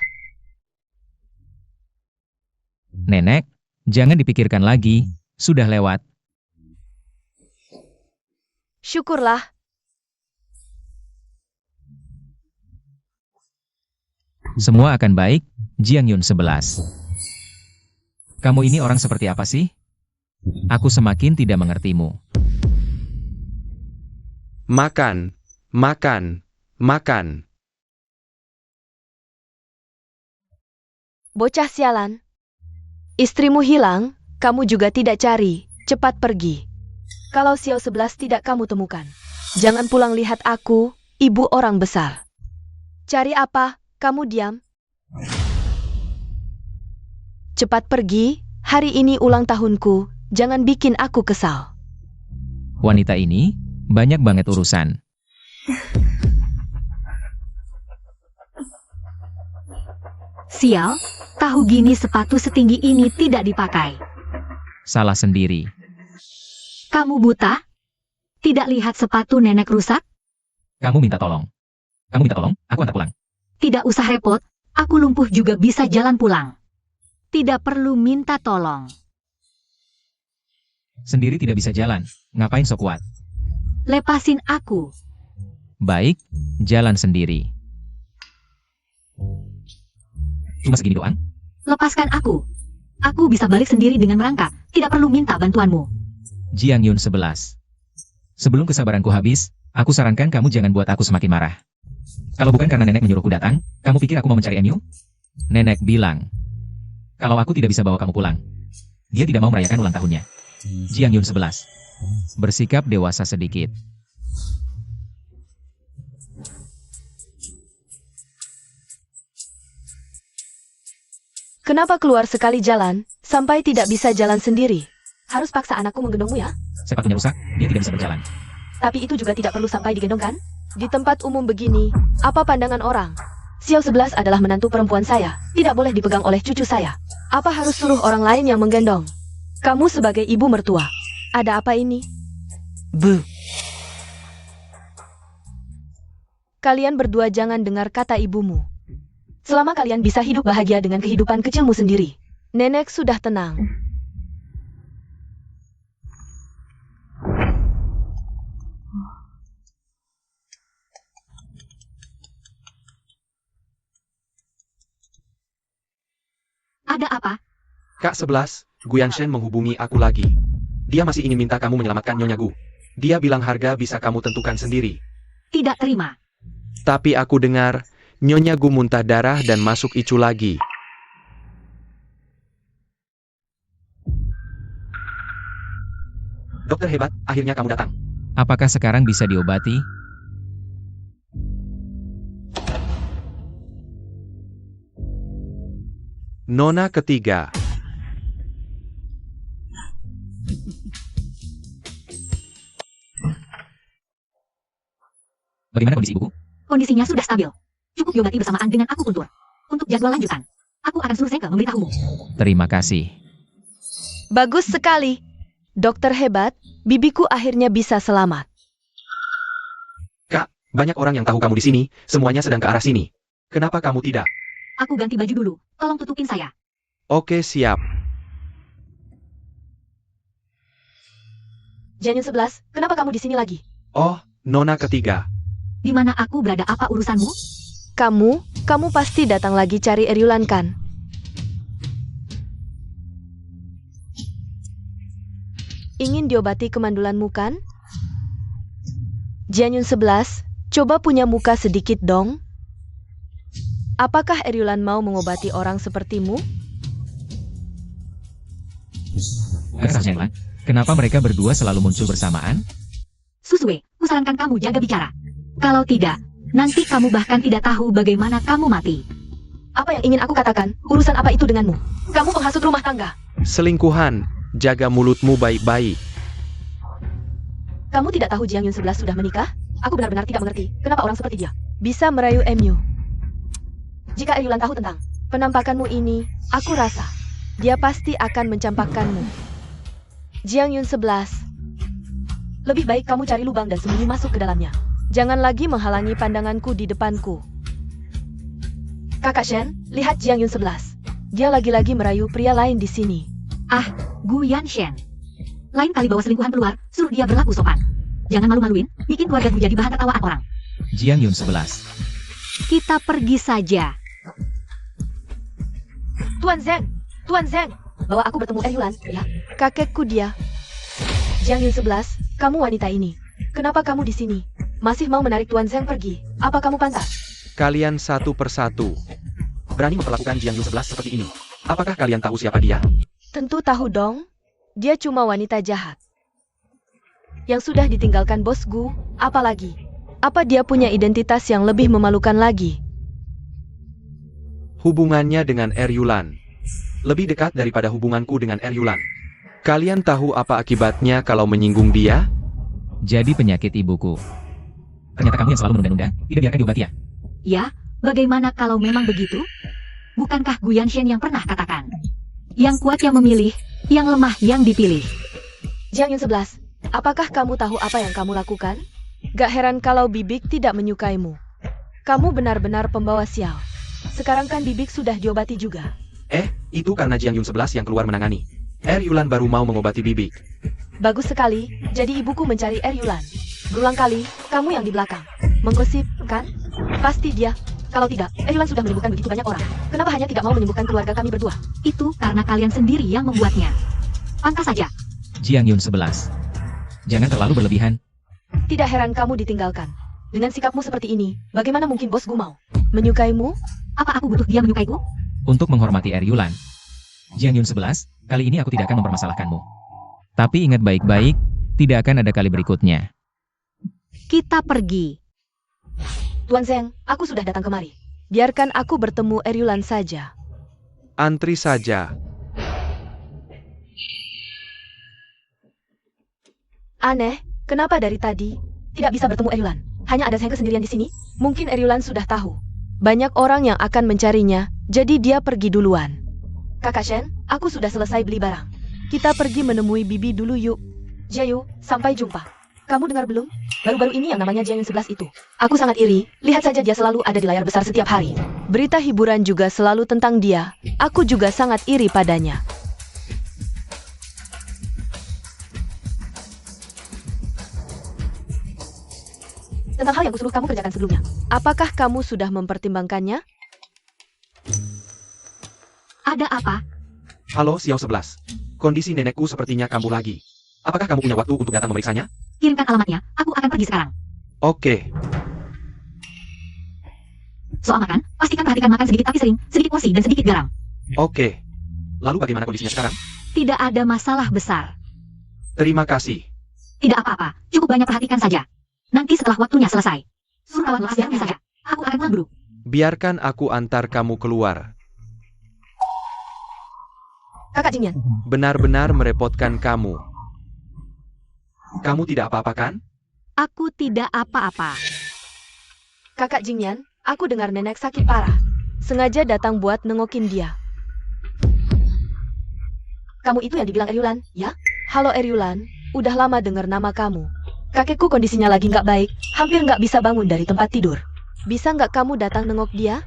Nenek, jangan dipikirkan lagi, sudah lewat. Syukurlah. Semua akan baik, Jiang Yun 11. Kamu ini orang seperti apa sih? Aku semakin tidak mengertimu. Makan, makan, makan. Bocah sialan. Istrimu hilang, kamu juga tidak cari, cepat pergi. Kalau Xiao 11 tidak kamu temukan, jangan pulang lihat aku, ibu orang besar. Cari apa, kamu diam. Cepat pergi, hari ini ulang tahunku, jangan bikin aku kesal. Wanita ini, banyak banget urusan. Sial, tahu gini sepatu setinggi ini tidak dipakai. Salah sendiri. Kamu buta? Tidak lihat sepatu nenek rusak? Kamu minta tolong. Kamu minta tolong, aku antar pulang. Tidak usah repot, aku lumpuh juga bisa jalan pulang. Tidak perlu minta tolong. Sendiri tidak bisa jalan, ngapain sok kuat? Lepasin aku. Baik, jalan sendiri. Cuma segini doang? Lepaskan aku. Aku bisa balik sendiri dengan merangkak, tidak perlu minta bantuanmu. Jiang Yun 11. Sebelum kesabaranku habis, aku sarankan kamu jangan buat aku semakin marah. Kalau bukan karena nenek menyuruhku datang, kamu pikir aku mau mencari Enyu? Nenek bilang, kalau aku tidak bisa bawa kamu pulang, dia tidak mau merayakan ulang tahunnya. Jiang Yun 11. Bersikap dewasa sedikit. Kenapa keluar sekali jalan, sampai tidak bisa jalan sendiri? Harus paksa anakku menggendongmu ya? Sepatunya rusak, dia tidak bisa berjalan. Tapi itu juga tidak perlu sampai digendong kan? Di tempat umum begini, apa pandangan orang? Xiao 11 adalah menantu perempuan saya, tidak boleh dipegang oleh cucu saya. Apa harus suruh orang lain yang menggendong? Kamu sebagai ibu mertua, ada apa ini? Bu. Kalian berdua jangan dengar kata ibumu. Selama kalian bisa hidup bahagia dengan kehidupan kecilmu sendiri. Nenek sudah tenang. Kak 11, Guyan Shen menghubungi aku lagi. Dia masih ingin minta kamu menyelamatkan Nyonya Gu. Dia bilang harga bisa kamu tentukan sendiri. Tidak terima. Tapi aku dengar, Nyonya Gu muntah darah dan masuk icu lagi. Dokter hebat, akhirnya kamu datang. Apakah sekarang bisa diobati? Nona ketiga. Bagaimana kondisi ibuku? Kondisinya sudah stabil. Cukup diobati bersamaan dengan aku puntur. Untuk jadwal lanjutan, aku akan suruh Zengke memberitahumu. Terima kasih. Bagus sekali. Dokter hebat, bibiku akhirnya bisa selamat. Kak, banyak orang yang tahu kamu di sini, semuanya sedang ke arah sini. Kenapa kamu tidak? Aku ganti baju dulu. Tolong tutupin saya. Oke, siap. Jianyun 11, kenapa kamu di sini lagi? Oh, Nona ketiga. Di mana aku berada, apa urusanmu? Kamu pasti datang lagi cari Eryulan kan? Ingin diobati kemandulanmu kan? Jianyun 11, coba punya muka sedikit dong. Apakah Eryulan mau mengobati orang sepertimu? Bukan seharusnya, Lan. Kenapa mereka berdua selalu muncul bersamaan? Susue, kusarankan kamu jaga bicara. Kalau tidak, nanti kamu bahkan tidak tahu bagaimana kamu mati. Apa yang ingin aku katakan? Urusan apa itu denganmu? Kamu penghasut rumah tangga. Selingkuhan, jaga mulutmu baik-baik. Kamu tidak tahu Jianyun 11 sudah menikah? Aku benar-benar tidak mengerti kenapa orang seperti dia bisa merayu MU. Jika Eryulan tahu tentang penampakanmu ini, aku rasa dia pasti akan mencampakkanmu. Jianyun 11, lebih baik kamu cari lubang dan sembunyi masuk ke dalamnya. Jangan lagi menghalangi pandanganku di depanku. Kakak Shen, lihat Jianyun 11. Dia lagi-lagi merayu pria lain di sini. Ah, Guyan Shen. Lain kali bawa selingkuhan keluar, suruh dia berlaku sopan. Jangan malu-maluin, bikin keluargaku jadi bahan tertawaan orang. Jianyun 11. Kita pergi saja. Tuan Zeng, bawa aku bertemu Eryulan, ya. Kakekku dia. Jianyun 11, kamu wanita ini. Kenapa kamu di sini? Masih mau menarik Tuan Zeng pergi? Apa kamu pantas? Kalian satu persatu. Berani memperlakukan Jianyun 11 seperti ini. Apakah kalian tahu siapa dia? Tentu tahu dong. Dia cuma wanita jahat. Yang sudah ditinggalkan bos Gu, apalagi? Apa dia punya identitas yang lebih memalukan lagi? Hubungannya dengan Eryulan. Lebih dekat daripada hubunganku dengan Eryulan. Kalian tahu apa akibatnya kalau menyinggung dia? Jadi penyakit ibuku. Ternyata kamu yang selalu menunda-nunda, tidak biarkan diobati ya? Ya, bagaimana kalau memang begitu? Bukankah Guyan Shen yang pernah katakan? Yang kuat yang memilih, yang lemah yang dipilih. Jianyun 11, apakah kamu tahu apa yang kamu lakukan? Gak heran kalau Bibik tidak menyukaimu. Kamu benar-benar pembawa sial. Sekarang kan Bibik sudah diobati juga. Itu karena Jianyun 11 yang keluar menangani. Eryulan baru mau mengobati Bibik. Bagus sekali, jadi ibuku mencari Eryulan. Berulang kali, kamu yang di belakang. Menggosip, kan? Pasti dia. Kalau tidak, Eryulan sudah menyembuhkan begitu banyak orang. Kenapa hanya tidak mau menyembuhkan keluarga kami berdua? Itu karena kalian sendiri yang membuatnya. Pantas saja. Jianyun 11. Jangan terlalu berlebihan. Tidak heran kamu ditinggalkan. Dengan sikapmu seperti ini, bagaimana mungkin bos Gu mau menyukaimu? Apa aku butuh dia menyukaiku? Untuk menghormati Eryulan. Jianyun 11, kali ini aku tidak akan mempermasalahkanmu. Tapi ingat baik-baik, tidak akan ada kali berikutnya. Kita pergi. Tuan Zeng, aku sudah datang kemari. Biarkan aku bertemu Eryulan saja. Antri saja. Aneh, kenapa dari tadi tidak bisa bertemu Eryulan? Hanya ada Zeng sendirian di sini? Mungkin Eryulan sudah tahu. Banyak orang yang akan mencarinya, jadi dia pergi duluan. Kakak Shen, aku sudah selesai beli barang. Kita pergi menemui Bibi dulu yuk. Jayu, sampai jumpa. Kamu dengar belum? Baru-baru ini yang namanya Jianyun 11 itu. Aku sangat iri, lihat saja dia selalu ada di layar besar setiap hari. Berita hiburan juga selalu tentang dia. Aku juga sangat iri padanya. Tentang hal yang kusuruh kamu kerjakan sebelumnya. Apakah kamu sudah mempertimbangkannya? Ada apa? Halo Xiao 11. Kondisi nenekku sepertinya kambuh lagi. Apakah kamu punya waktu untuk datang memeriksanya? Kirimkan alamatnya, aku akan pergi sekarang. Oke. Soal makan, pastikan perhatikan makan sedikit tapi sering, sedikit porsi dan sedikit garam. Oke. Lalu bagaimana kondisinya sekarang? Tidak ada masalah besar. Terima kasih. Tidak apa-apa, cukup banyak perhatikan saja. Nanti setelah waktunya selesai, suruh kawan lasirnya saja. Aku akan pulang dulu. Biarkan aku antar kamu keluar. Kakak Jingyan, Benar-benar merepotkan kamu. Kamu tidak apa-apa kan? Aku tidak apa-apa. Kakak Jingyan, aku dengar nenek sakit parah. Sengaja datang buat nengokin dia. Kamu itu yang dibilang Eryulan, ya? Halo Eryulan, udah lama dengar nama kamu. Kakekku kondisinya lagi nggak baik, hampir nggak bisa bangun dari tempat tidur. Bisa nggak kamu datang nengok dia?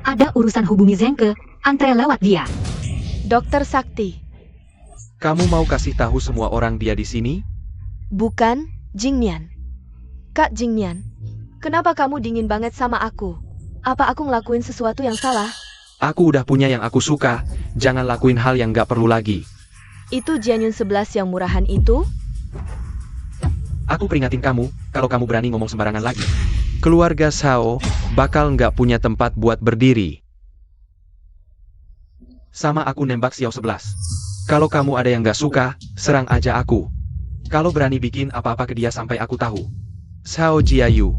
Ada urusan hubungi Zengke, antre lewat dia. Dokter Sakti. Kamu mau kasih tahu semua orang dia di sini? Bukan, Jingnian. Kak Jingnian, kenapa kamu dingin banget sama aku? Apa aku ngelakuin sesuatu yang salah? Aku udah punya yang aku suka, jangan lakuin hal yang gak perlu lagi. Itu Jianyun 11 yang murahan itu? Aku peringatin kamu, kalau kamu berani ngomong sembarangan lagi. Keluarga Sao bakal nggak punya tempat buat berdiri. Sama aku nembak Xiao 11. Kalau kamu ada yang nggak suka, serang aja aku. Kalau berani bikin apa-apa ke dia sampai aku tahu. Sao Jiayu.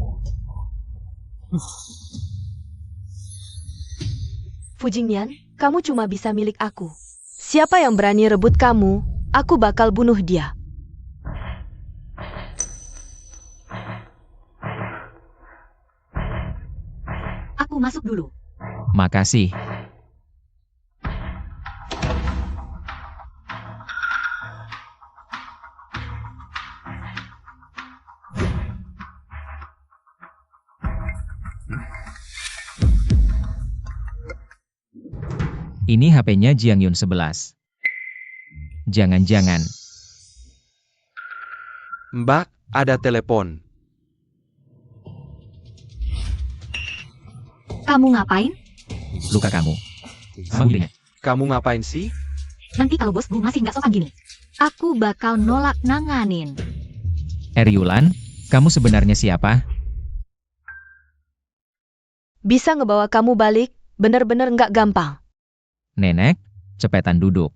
Fujingnian, kamu cuma bisa milik aku. Siapa yang berani rebut kamu, aku bakal bunuh dia. Aku masuk dulu. Makasih. Ini HP-nya Jiangyun 11. Jangan-jangan. Mbak, ada telepon. Kamu ngapain? Luka kamu. Manggilnya. Kamu ngapain sih? Nanti kalau bosku masih nggak sopan gini, aku bakal nolak nanganin. Eryulan, kamu sebenarnya siapa? Bisa ngebawa kamu balik, bener-bener nggak gampang. Nenek, cepetan duduk.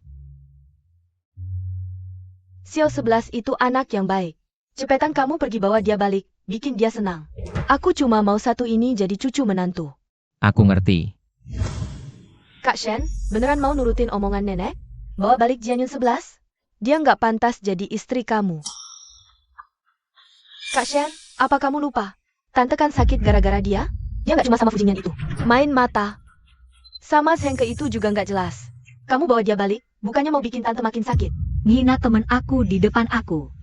Xiao 11 itu anak yang baik. Cepetan kamu pergi bawa dia balik, bikin dia senang. Aku cuma mau satu ini jadi cucu menantu. Aku ngerti. Kak Shen, beneran mau nurutin omongan nenek? Bawa balik Jianyun 11? Dia nggak pantas jadi istri kamu. Kak Shen, apa kamu lupa? Tante kan sakit gara-gara dia? Dia nggak cuma sama Fujingnian itu. Main mata. Sama Zhengke itu juga nggak jelas. Kamu bawa dia balik, bukannya mau bikin tante makin sakit. Ngina temen aku di depan aku.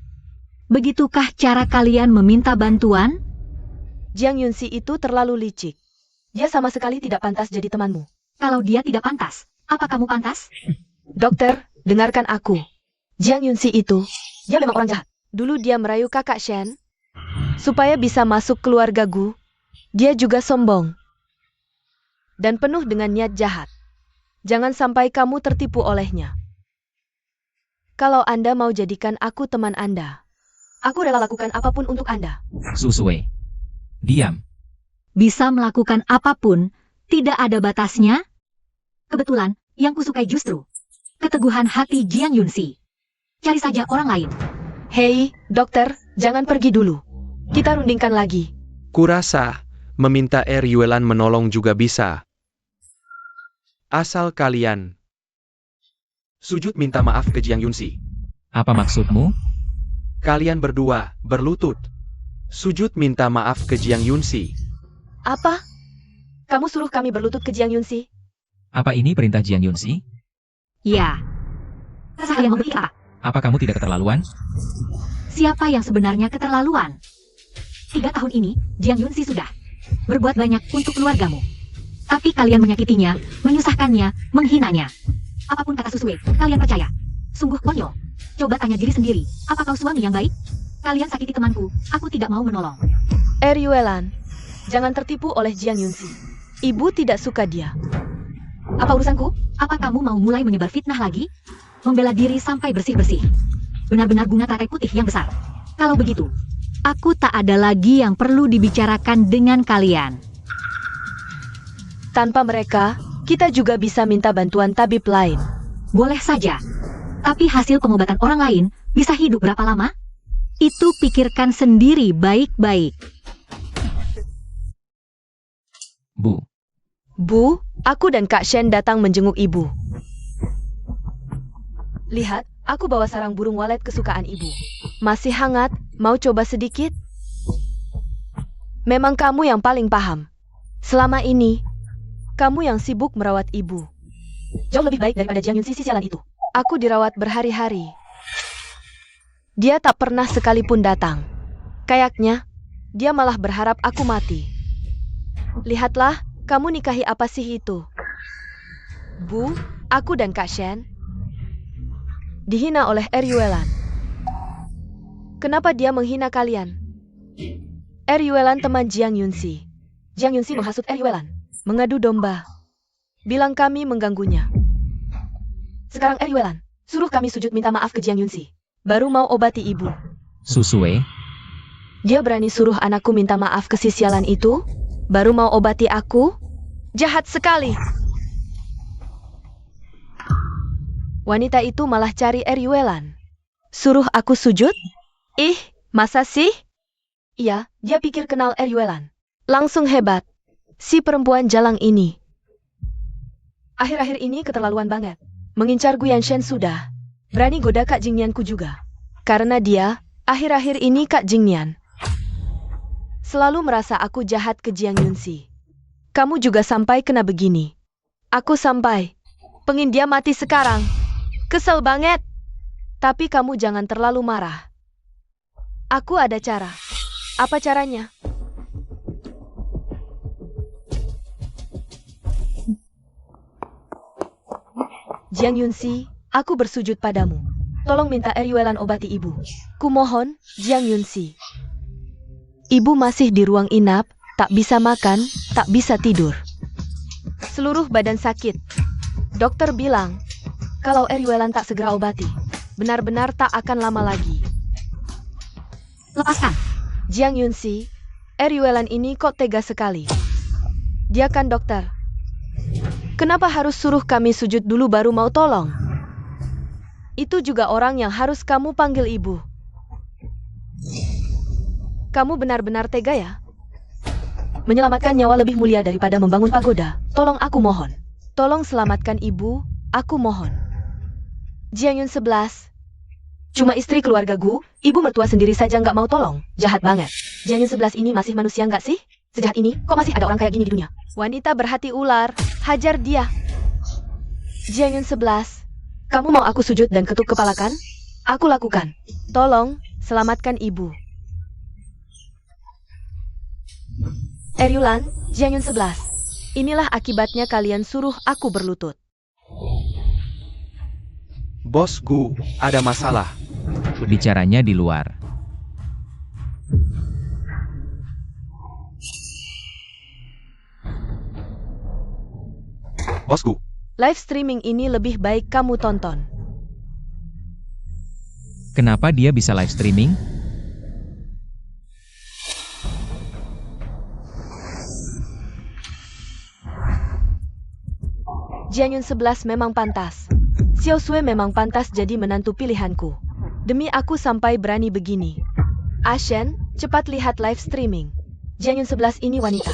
Begitukah cara kalian meminta bantuan? Jiang Yunxi itu terlalu licik. Dia sama sekali tidak pantas jadi temanmu. Kalau dia tidak pantas, apa kamu pantas? Dokter, dengarkan aku. Jiang Yunxi itu, dia memang orang jahat. Dulu dia merayu kakak Shen, supaya bisa masuk keluarga Gu. Dia juga sombong. Dan penuh dengan niat jahat. Jangan sampai kamu tertipu olehnya. Kalau Anda mau jadikan aku teman Anda, aku rela lakukan apapun untuk Anda. Susue. Diam. Bisa melakukan apapun, tidak ada batasnya? Kebetulan, yang kusukai justru keteguhan hati Jiang Yunxi. Cari saja orang lain. Hei, dokter, jangan pergi dulu. Kita rundingkan lagi. Kurasa, meminta Eryulan menolong juga bisa. Asal kalian sujud minta maaf ke Jiang Yunxi. Apa maksudmu? Kalian berdua berlutut. Sujud minta maaf ke Jiang Yunxi. Apa? Kamu suruh kami berlutut ke Jiang Yunxi? Apa ini perintah Jiang Yunxi? Ya. Terserah kalian memberi apa? Apa kamu tidak keterlaluan? Siapa yang sebenarnya keterlaluan? 3 tahun ini, Jiang Yunxi sudah berbuat banyak untuk keluargamu. Tapi kalian menyakitinya, menyusahkannya, menghinanya. Apapun kata Susue, kalian percaya. Sungguh konyol. Coba tanya diri sendiri, apa kau suami yang baik? Kalian sakiti temanku, aku tidak mau menolong. Eryulan, jangan tertipu oleh Jiang Yunxi. Ibu tidak suka dia. Apa urusanku? Apa kamu mau mulai menyebar fitnah lagi? Membela diri sampai bersih-bersih. Benar-benar bunga teratai putih yang besar. Kalau begitu, aku tak ada lagi yang perlu dibicarakan dengan kalian. Tanpa mereka, kita juga bisa minta bantuan tabib lain. Boleh saja. Tapi hasil pengobatan orang lain bisa hidup berapa lama? Itu pikirkan sendiri baik-baik. Bu, Bu, aku dan Kak Shen datang menjenguk ibu. Lihat, aku bawa sarang burung walet kesukaan ibu. Masih hangat, mau coba sedikit? Memang kamu yang paling paham. Selama ini, kamu yang sibuk merawat ibu. Jauh lebih baik daripada Jiang Yunxi si sialan itu. Aku dirawat berhari-hari. Dia tak pernah sekalipun datang. Kayaknya, dia malah berharap aku mati. Lihatlah, kamu nikahi apa sih itu? Bu, aku dan Kak Shen dihina oleh Eryuelan. Kenapa dia menghina kalian? Eryuelan teman Jiang Yunxi. Jiang Yunxi menghasut Eryuelan. Mengadu domba. Bilang kami mengganggunya. Sekarang Eryuelan, suruh kami sujud minta maaf ke Jiang Yunxi. Baru mau obati ibu. Susue, Dia berani suruh anakku minta maaf ke si sialan itu? Baru mau obati aku? Jahat sekali. Wanita itu malah cari Eryuelan. Suruh aku sujud? Ih, masa sih? Iya, dia pikir kenal Eryuelan. Langsung hebat. Si perempuan jalang ini. Akhir-akhir ini keterlaluan banget. Mengincar Guyan Shen sudah. Berani goda Kak Jingnianku juga. Karena dia, akhir-akhir ini Kak Jingnian selalu merasa aku jahat ke Jiang Yunxi. Kamu juga sampai kena begini. Aku sampai. Pengin dia mati sekarang. Kesel banget. Tapi kamu jangan terlalu marah. Aku ada cara. Apa caranya? Jiang Yunxi, aku bersujud padamu. Tolong minta Eryuelan obati ibu. Kumohon, Jiang Yunxi. Ibu masih di ruang inap, tak bisa makan, tak bisa tidur. Seluruh badan sakit. Dokter bilang, kalau Eryuelan tak segera obati, benar-benar tak akan lama lagi. Lepaskan. Jiang Yunxi, Eryuelan ini kok tega sekali. Dia kan dokter. Kenapa harus suruh kami sujud dulu baru mau tolong? Itu juga orang yang harus kamu panggil ibu. Kamu benar-benar tega ya? Menyelamatkan nyawa lebih mulia daripada membangun pagoda. Tolong aku mohon. Tolong selamatkan ibu, aku mohon. Jiang Yun 11. Cuma istri keluarga Gu, ibu mertua sendiri saja nggak mau tolong. Jahat banget. Jiang Yun 11 ini masih manusia nggak sih? Sejahat ini, kok masih ada orang kayak gini di dunia? Wanita berhati ular, hajar dia. Jiang Yun 11. Kamu mau aku sujud dan ketuk kepala kan? Aku lakukan. Tolong, selamatkan ibu. Eryuelan, Jiang Yun 11. Inilah akibatnya kalian suruh aku berlutut. Bos Gu, ada masalah. bicaranya di luar. Bosku, Live streaming ini lebih baik kamu tonton. Kenapa dia bisa live streaming? Jiang Yun 11 memang pantas. Xiao Sui memang pantas jadi menantu pilihanku. Demi aku sampai berani begini. Ashen, cepat lihat live streaming. Jiang Yun 11 ini wanita.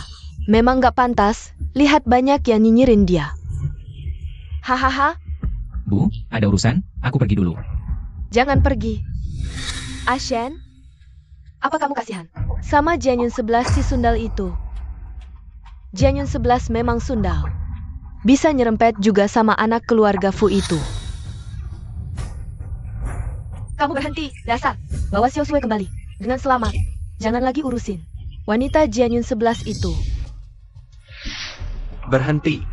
Memang gak pantas, lihat banyak yang nyinyirin dia. Hahaha, Bu, ada urusan, aku pergi dulu. jangan pergi. Ashen, Apa kamu kasihan? sama Jiang Yun 11 si sundal itu. Jiang Yun 11 memang sundal. Bisa nyerempet juga sama anak keluarga Fu itu. Kamu berhenti, dasar. Bawa Xiao Sui kembali. Dengan selamat. Jangan lagi urusin. Wanita Jiang Yun 11 itu. berhenti.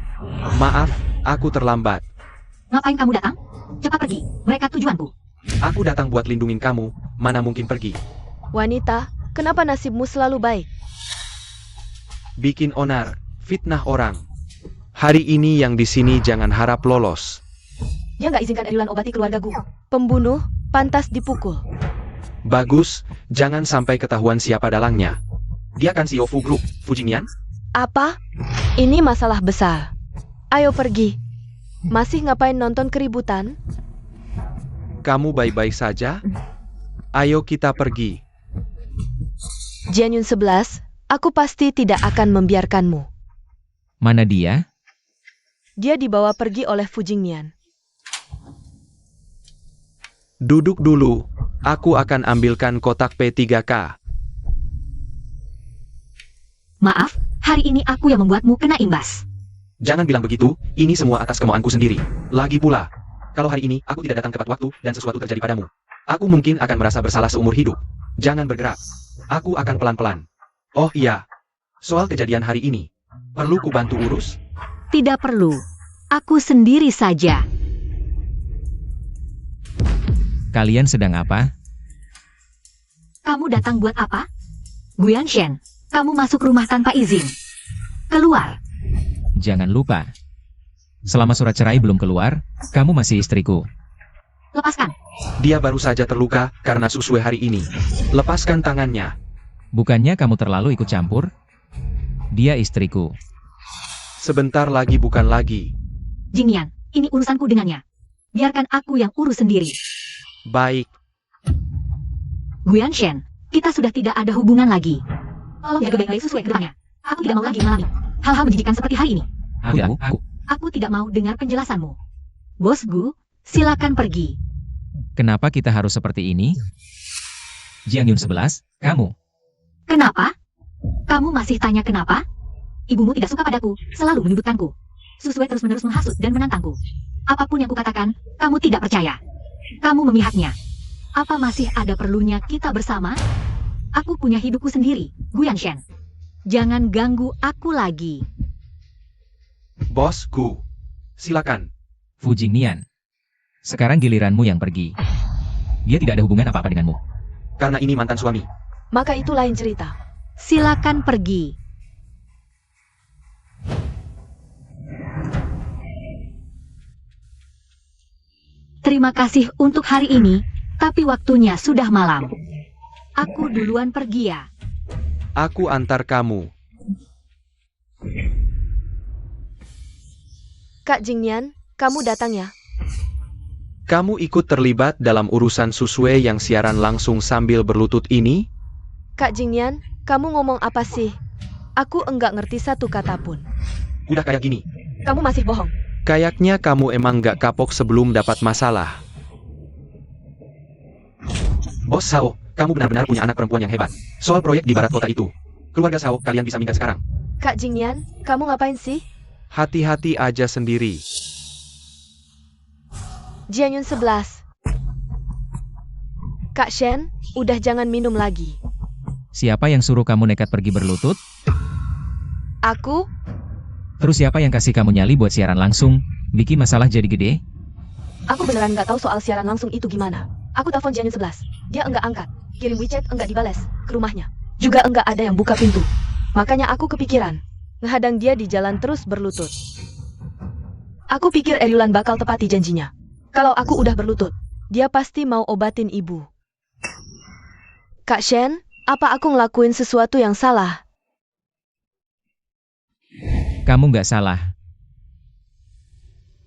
Maaf, aku terlambat. Ngapain kamu datang? Cepat pergi. Mereka tujuanku. Aku datang buat lindungin kamu, mana mungkin pergi. Wanita, kenapa nasibmu selalu baik? Bikin onar, fitnah orang. Hari ini yang di sini jangan harap lolos. Dia nggak izinkan Eryulan obati keluargaku. Pembunuh, pantas dipukul. Bagus, jangan sampai ketahuan siapa dalangnya. Dia kan CEO Fu Group, Fujinian? Apa? Ini masalah besar. Ayo pergi. Masih ngapain nonton keributan? Kamu baik-baik saja? Ayo kita pergi. Jianyun 11, aku pasti tidak akan membiarkanmu. Mana dia? Dia dibawa pergi oleh Fujinian. Duduk dulu, aku akan ambilkan kotak P3K. Maaf, hari ini aku yang membuatmu kena imbas. Jangan bilang begitu, ini semua atas kemauanku sendiri. Lagi pula, kalau hari ini aku tidak datang tepat waktu dan sesuatu terjadi padamu, aku mungkin akan merasa bersalah seumur hidup. Jangan bergerak. Aku akan pelan-pelan. Oh iya, soal kejadian hari ini, perlu ku bantu urus? Tidak perlu. Aku sendiri saja. Kalian sedang apa? Kamu datang buat apa? Guyan Shen, kamu masuk rumah tanpa izin. Keluar. Jangan lupa. Selama surat cerai belum keluar, kamu masih istriku. Lepaskan. Dia baru saja terluka karena Susue hari ini. Lepaskan tangannya. Bukannya kamu terlalu ikut campur? Dia istriku. Sebentar lagi bukan lagi. Jingyan, ini urusanku dengannya. Biarkan aku yang urus sendiri. Baik. Guyan Shen, kita sudah tidak ada hubungan lagi. Tolong jaga baik-baik Susue ke depannya. Aku tidak mau lagi mengalami hal-hal menjijikan seperti hari ini. Aku tidak mau dengar penjelasanmu. Bos Gu, silakan pergi. Kenapa kita harus seperti ini? Jiangyun 11, kamu. Kenapa? Kamu masih tanya kenapa? Ibumu tidak suka padaku, selalu menyudutkanku. Susue terus-menerus menghasut dan menantangku. Apapun yang kukatakan, kamu tidak percaya. Kamu memihaknya. Apa masih ada perlunya kita bersama? Aku punya hidupku sendiri, Guyan Shen. Jangan ganggu aku lagi. Bosku. Silakan. Fujinian. Sekarang giliranmu yang pergi. Dia tidak ada hubungan apa-apa denganmu. Karena ini mantan suami. Maka itu lain cerita. Silakan pergi. Terima kasih untuk hari ini, tapi waktunya sudah malam. Aku duluan pergi ya. Aku antar kamu. Kak Jingyan, kamu datang ya? Kamu ikut terlibat dalam urusan Susue yang siaran langsung sambil berlutut ini? Kak Jingyan, kamu ngomong apa sih? Aku enggak ngerti satu kata pun. Udah kayak gini. Kamu masih bohong. Kayaknya kamu emang gak kapok sebelum dapat masalah. Bos Sao, kamu benar-benar punya anak perempuan yang hebat. Soal proyek di barat kota itu. Keluarga Sao, kalian bisa minggat sekarang. Kak Jingyan, kamu ngapain sih? Hati-hati aja sendiri. Jianyun 11. Kak Shen, udah jangan minum lagi. Siapa yang suruh kamu nekat pergi berlutut? Aku? Terus siapa yang kasih kamu nyali buat siaran langsung? Bikin masalah jadi gede? Aku beneran nggak tahu soal siaran langsung itu gimana. Aku telepon Jianyun 11. Dia enggak angkat. Kirim WeChat enggak dibales. Ke rumahnya. Juga enggak ada yang buka pintu. Makanya aku kepikiran. Ngehadang dia di jalan terus berlutut. Aku pikir Eryulan bakal tepati janjinya. Kalau aku udah berlutut, dia pasti mau obatin ibu. Kak Shen, apa aku ngelakuin sesuatu yang salah? Kamu nggak salah.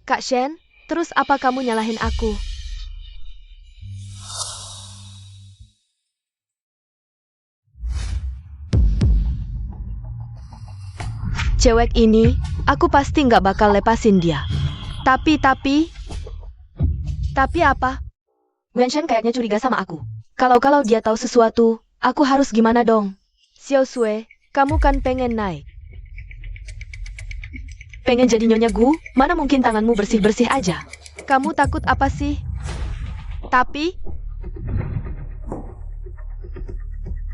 Kak Shen, terus apa kamu nyalahin aku? Cewek ini, aku pasti nggak bakal lepasin dia. Tapi apa? Guanshan kayaknya curiga sama aku. Kalau dia tahu sesuatu, aku harus gimana dong? Xiao Sui, kamu kan pengen naik. Pengen jadi Nyonya Gu? Mana mungkin tanganmu bersih-bersih aja? Kamu takut apa sih? Tapi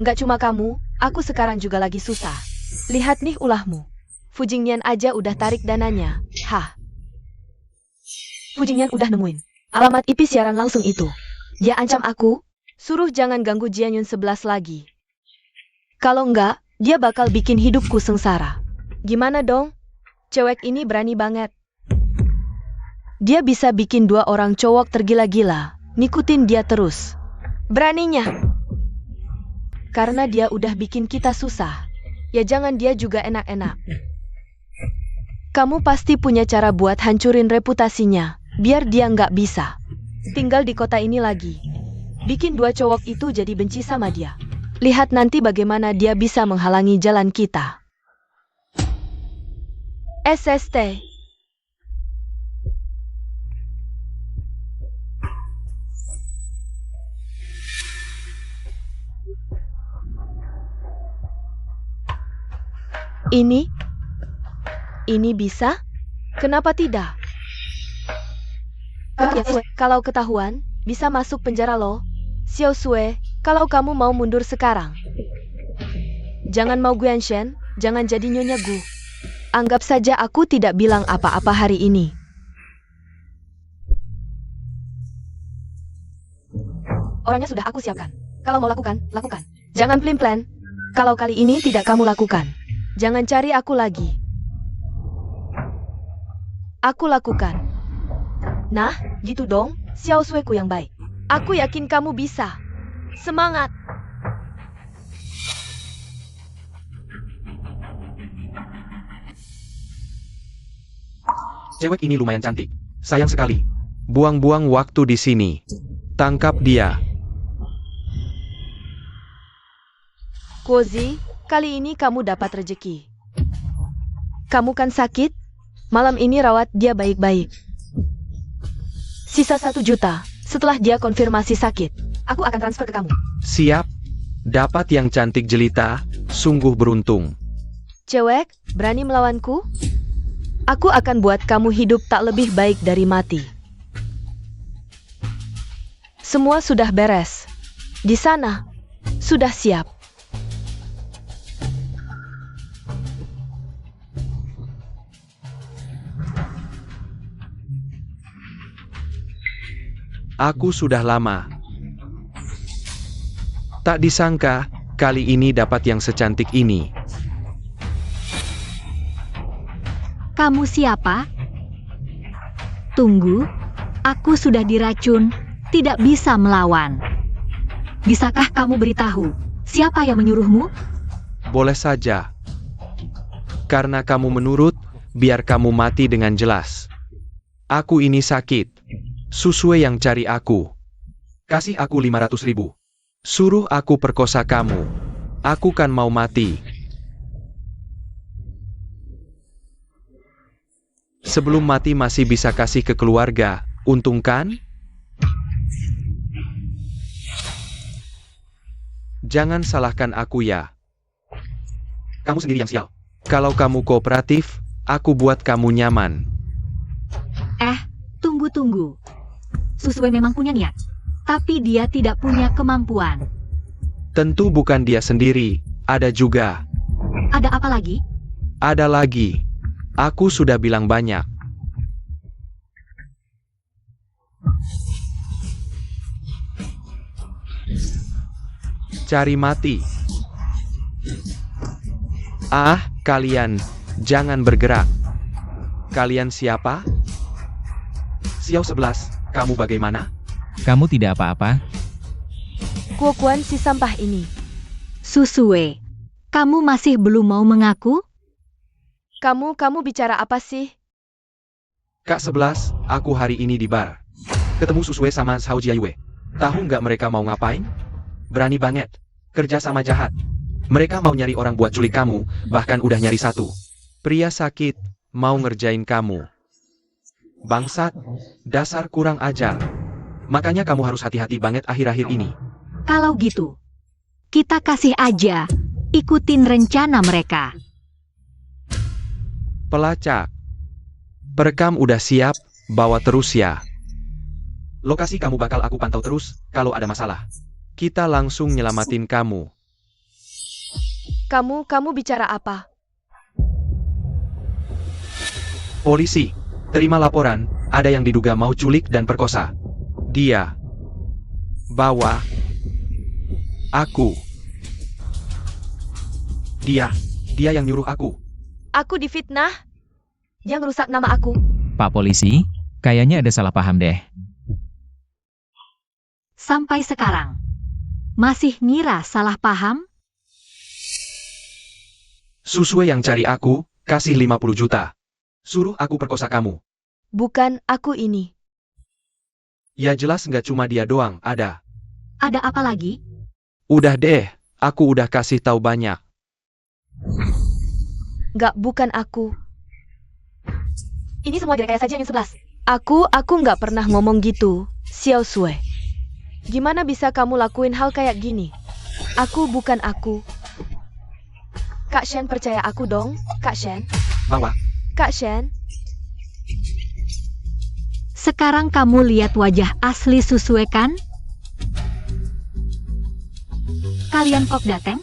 nggak cuma kamu, aku sekarang juga lagi susah. Lihat nih ulahmu. Fujinian aja udah tarik dananya. Hah. Fujinian udah nemuin alamat IP siaran langsung itu. Dia ancam aku, suruh jangan ganggu Jianyun 11 lagi. Kalau enggak, dia bakal bikin hidupku sengsara. Gimana dong? Cewek ini berani banget. Dia bisa bikin 2 orang cowok tergila-gila, ngikutin dia terus. Beraninya. Karena dia udah bikin kita susah. Ya jangan dia juga enak-enak. Kamu pasti punya cara buat hancurin reputasinya, biar dia nggak bisa tinggal di kota ini lagi. Bikin 2 cowok itu jadi benci sama dia. Lihat nanti bagaimana dia bisa menghalangi jalan kita. SST. Ini bisa? Kenapa tidak? Kalau ketahuan, bisa masuk penjara loh. Xiao Sui, kalau kamu mau mundur sekarang. Jangan mau Guanshen, jangan jadi Nyonya Gu. Anggap saja aku tidak bilang apa-apa hari ini. Orangnya sudah aku siapkan. Kalau mau lakukan, lakukan. Jangan plan-plan. Kalau kali ini tidak kamu lakukan, jangan cari aku lagi. Aku lakukan. Nah, gitu dong, Xiao Sui ku yang baik. Aku yakin kamu bisa. Semangat! Cewek ini lumayan cantik. Sayang sekali. Buang-buang waktu di sini. Tangkap dia. Kozi, kali ini kamu dapat rezeki. Kamu kan sakit? Malam ini rawat dia baik-baik. Sisa 1 juta. Setelah dia konfirmasi sakit, aku akan transfer ke kamu. Siap. Dapat yang cantik jelita, sungguh beruntung. Cewek, berani melawanku? Aku akan buat kamu hidup tak lebih baik dari mati. Semua sudah beres. Di sana, sudah siap. Aku sudah lama. Tak disangka, kali ini dapat yang secantik ini. Kamu siapa? Tunggu, aku sudah diracun, tidak bisa melawan. Bisakah kamu beritahu, siapa yang menyuruhmu? Boleh saja. Karena kamu menurut, biar kamu mati dengan jelas. Aku ini sakit. Susue yang cari aku. Kasih aku 500.000. Suruh aku perkosa kamu. Aku kan mau mati. Sebelum mati masih bisa kasih ke keluarga. Untung kan? Jangan salahkan aku ya. Kamu sendiri yang sial. Kalau kamu kooperatif, aku buat kamu nyaman. Tunggu. Susue memang punya niat, tapi dia tidak punya kemampuan. Tentu bukan dia sendiri, ada juga. Ada apa lagi? Ada lagi. Aku sudah bilang banyak. Cari mati. Kalian, jangan bergerak. Kalian siapa? Xiao 11, kamu bagaimana? Kamu tidak apa-apa? Kuokuan si sampah ini. Susue, kamu masih belum mau mengaku? Kamu bicara apa sih? Kak 11, aku hari ini di bar. Ketemu Susue sama Xiao Jiayue. Tahu nggak mereka mau ngapain? Berani banget. Kerja sama jahat. Mereka mau nyari orang buat culik kamu, bahkan udah nyari 1. Pria sakit, mau ngerjain kamu. Bangsat, dasar kurang ajar. Makanya kamu harus hati-hati banget akhir-akhir ini. Kalau gitu, kita kasih aja, ikutin rencana mereka. Pelacak. Perekam udah siap, bawa terus ya. Lokasi kamu bakal aku pantau terus, kalau ada masalah. Kita langsung nyelamatin kamu. Kamu bicara apa? Polisi, terima laporan, ada yang diduga mau culik dan perkosa. Dia. Bawa. Aku. Dia yang nyuruh aku. Aku difitnah? Jangan rusak nama aku. Pak Polisi, kayaknya ada salah paham deh. Sampai sekarang. Masih ngira salah paham? Susue yang cari aku, kasih 50 juta. Suruh aku perkosa kamu. Bukan aku ini. Ya jelas nggak cuma dia doang, ada. Ada apa lagi? Udah deh, aku udah kasih tahu banyak. Nggak, bukan aku. Ini semua direkayasa Jiang Yun 11. Aku nggak pernah ngomong gitu, Xiao Sui. Gimana bisa kamu lakuin hal kayak gini? Aku bukan aku. Kak Shen percaya aku dong, Kak Shen. Bawa. Kak Shen, Sekarang kamu lihat wajah asli Susue kan? Kalian kok dateng?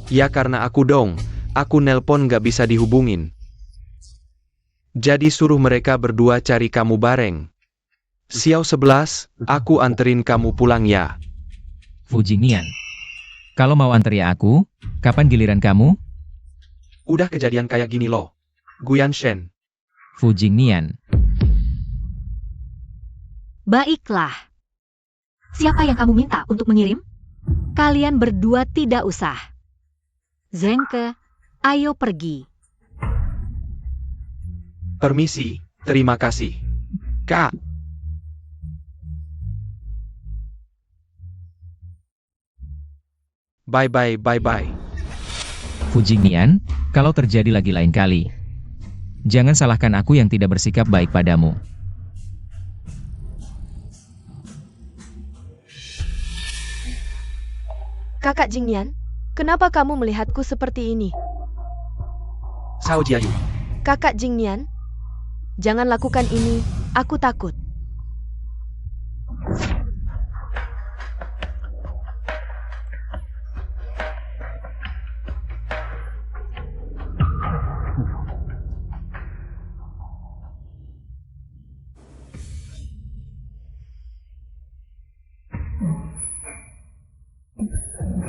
Ya karena aku dong, aku nelpon nggak bisa dihubungin. Jadi suruh mereka berdua cari kamu bareng. Xiao 11, aku anterin kamu pulang ya. Fu Jingnian. Kalau mau antar ya aku, kapan giliran kamu? Udah kejadian kayak gini loh. Guyan Shen. Fu Jingnian. Baiklah. Siapa yang kamu minta untuk mengirim? Kalian berdua tidak usah. Zengke, ayo pergi. Permisi, terima kasih. Kak. Bye-bye, bye-bye. Fu Jingnian, kalau terjadi lagi lain kali, jangan salahkan aku yang tidak bersikap baik padamu. Kakak Jingnian, kenapa kamu melihatku seperti ini? Sao Jiayu. Kakak Jingnian, jangan lakukan ini, aku takut.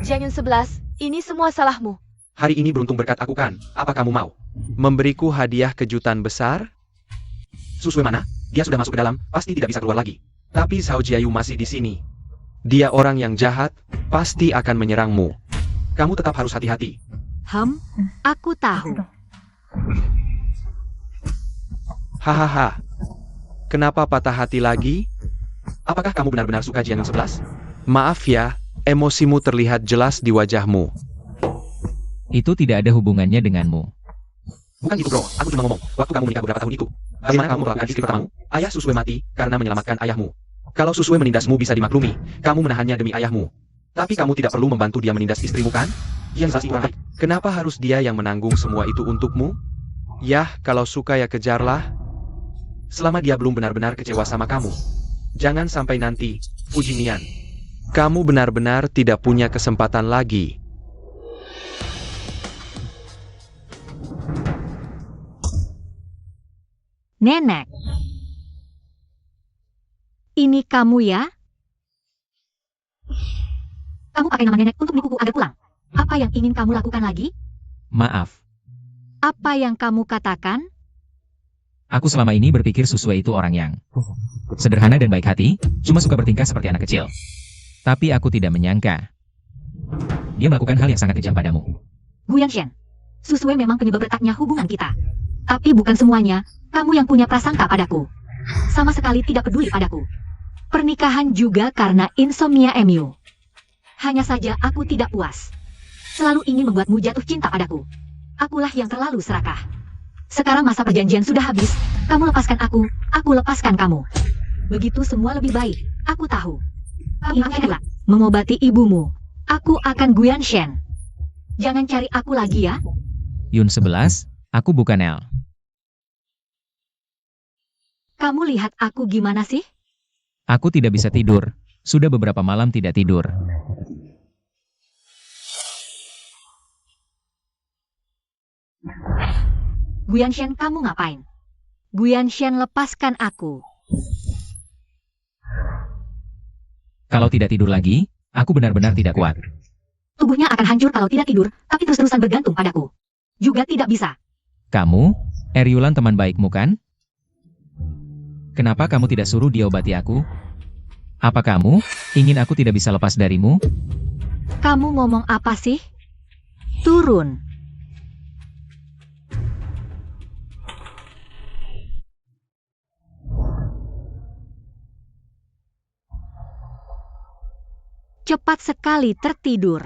Jiang Yun 11, ini semua salahmu. Hari ini beruntung berkat aku kan, apa kamu mau? Memberiku hadiah kejutan besar? Susue mana? Dia sudah masuk ke dalam, pasti tidak bisa keluar lagi. Tapi Sao Jiayu masih di sini. Dia orang yang jahat, pasti akan menyerangmu. Kamu tetap harus hati-hati. Aku tahu. Hahaha. Kenapa patah hati lagi? Apakah kamu benar-benar suka Jiang Yun 11? Maaf ya, emosimu terlihat jelas di wajahmu. Itu tidak ada hubungannya denganmu. Bukan gitu bro, aku cuma ngomong, waktu kamu menikah beberapa tahun itu, bagaimana kamu melakukan istri pertamamu? Ayah Susue mati, karena menyelamatkan ayahmu. Kalau Susue menindasmu bisa dimaklumi, kamu menahannya demi ayahmu. Tapi kamu tidak perlu membantu dia menindas istrimu kan? Yang saksi kurang baik. Kenapa harus dia yang menanggung semua itu untukmu? Yah, kalau suka ya kejarlah. Selama dia belum benar-benar kecewa sama kamu. Jangan sampai nanti, Fu Jingnian. Kamu benar-benar tidak punya kesempatan lagi. Nenek. Ini kamu ya? Kamu pakai nama nenek untuk menipuku agar pulang. Apa yang ingin kamu lakukan lagi? Maaf, Apa yang kamu katakan? aku selama ini berpikir Susue itu orang yang sederhana dan baik hati, cuma suka bertingkah seperti anak kecil. Tapi aku tidak menyangka dia melakukan hal yang sangat kejam padamu. Guyan Shen, Susue memang penyebab retaknya hubungan kita. Tapi bukan semuanya, kamu yang punya prasangka padaku. Sama sekali tidak peduli padaku. Pernikahan juga karena insomnia MU. Hanya saja aku tidak puas. Selalu ingin membuatmu jatuh cinta padaku. Akulah yang terlalu serakah. Sekarang masa perjanjian sudah habis, kamu lepaskan aku lepaskan kamu. Begitu semua lebih baik, aku tahu. Ingatlah, mengobati ibumu. Aku akan Guyan Shen. Jangan cari aku lagi ya. Yun 11, aku bukan El. Kamu lihat aku gimana sih? Aku tidak bisa tidur. Sudah beberapa malam tidak tidur. Guyan Shen, kamu ngapain? Guyan Shen, lepaskan aku. Kalau tidak tidur lagi, aku benar-benar tidak kuat. Tubuhnya akan hancur kalau tidak tidur, tapi terus-terusan bergantung padaku. Juga tidak bisa. Kamu, Eryulan teman baikmu kan? Kenapa kamu tidak suruh dia obati aku? Apa kamu ingin aku tidak bisa lepas darimu? Kamu ngomong apa sih? Turun. Cepat sekali tertidur.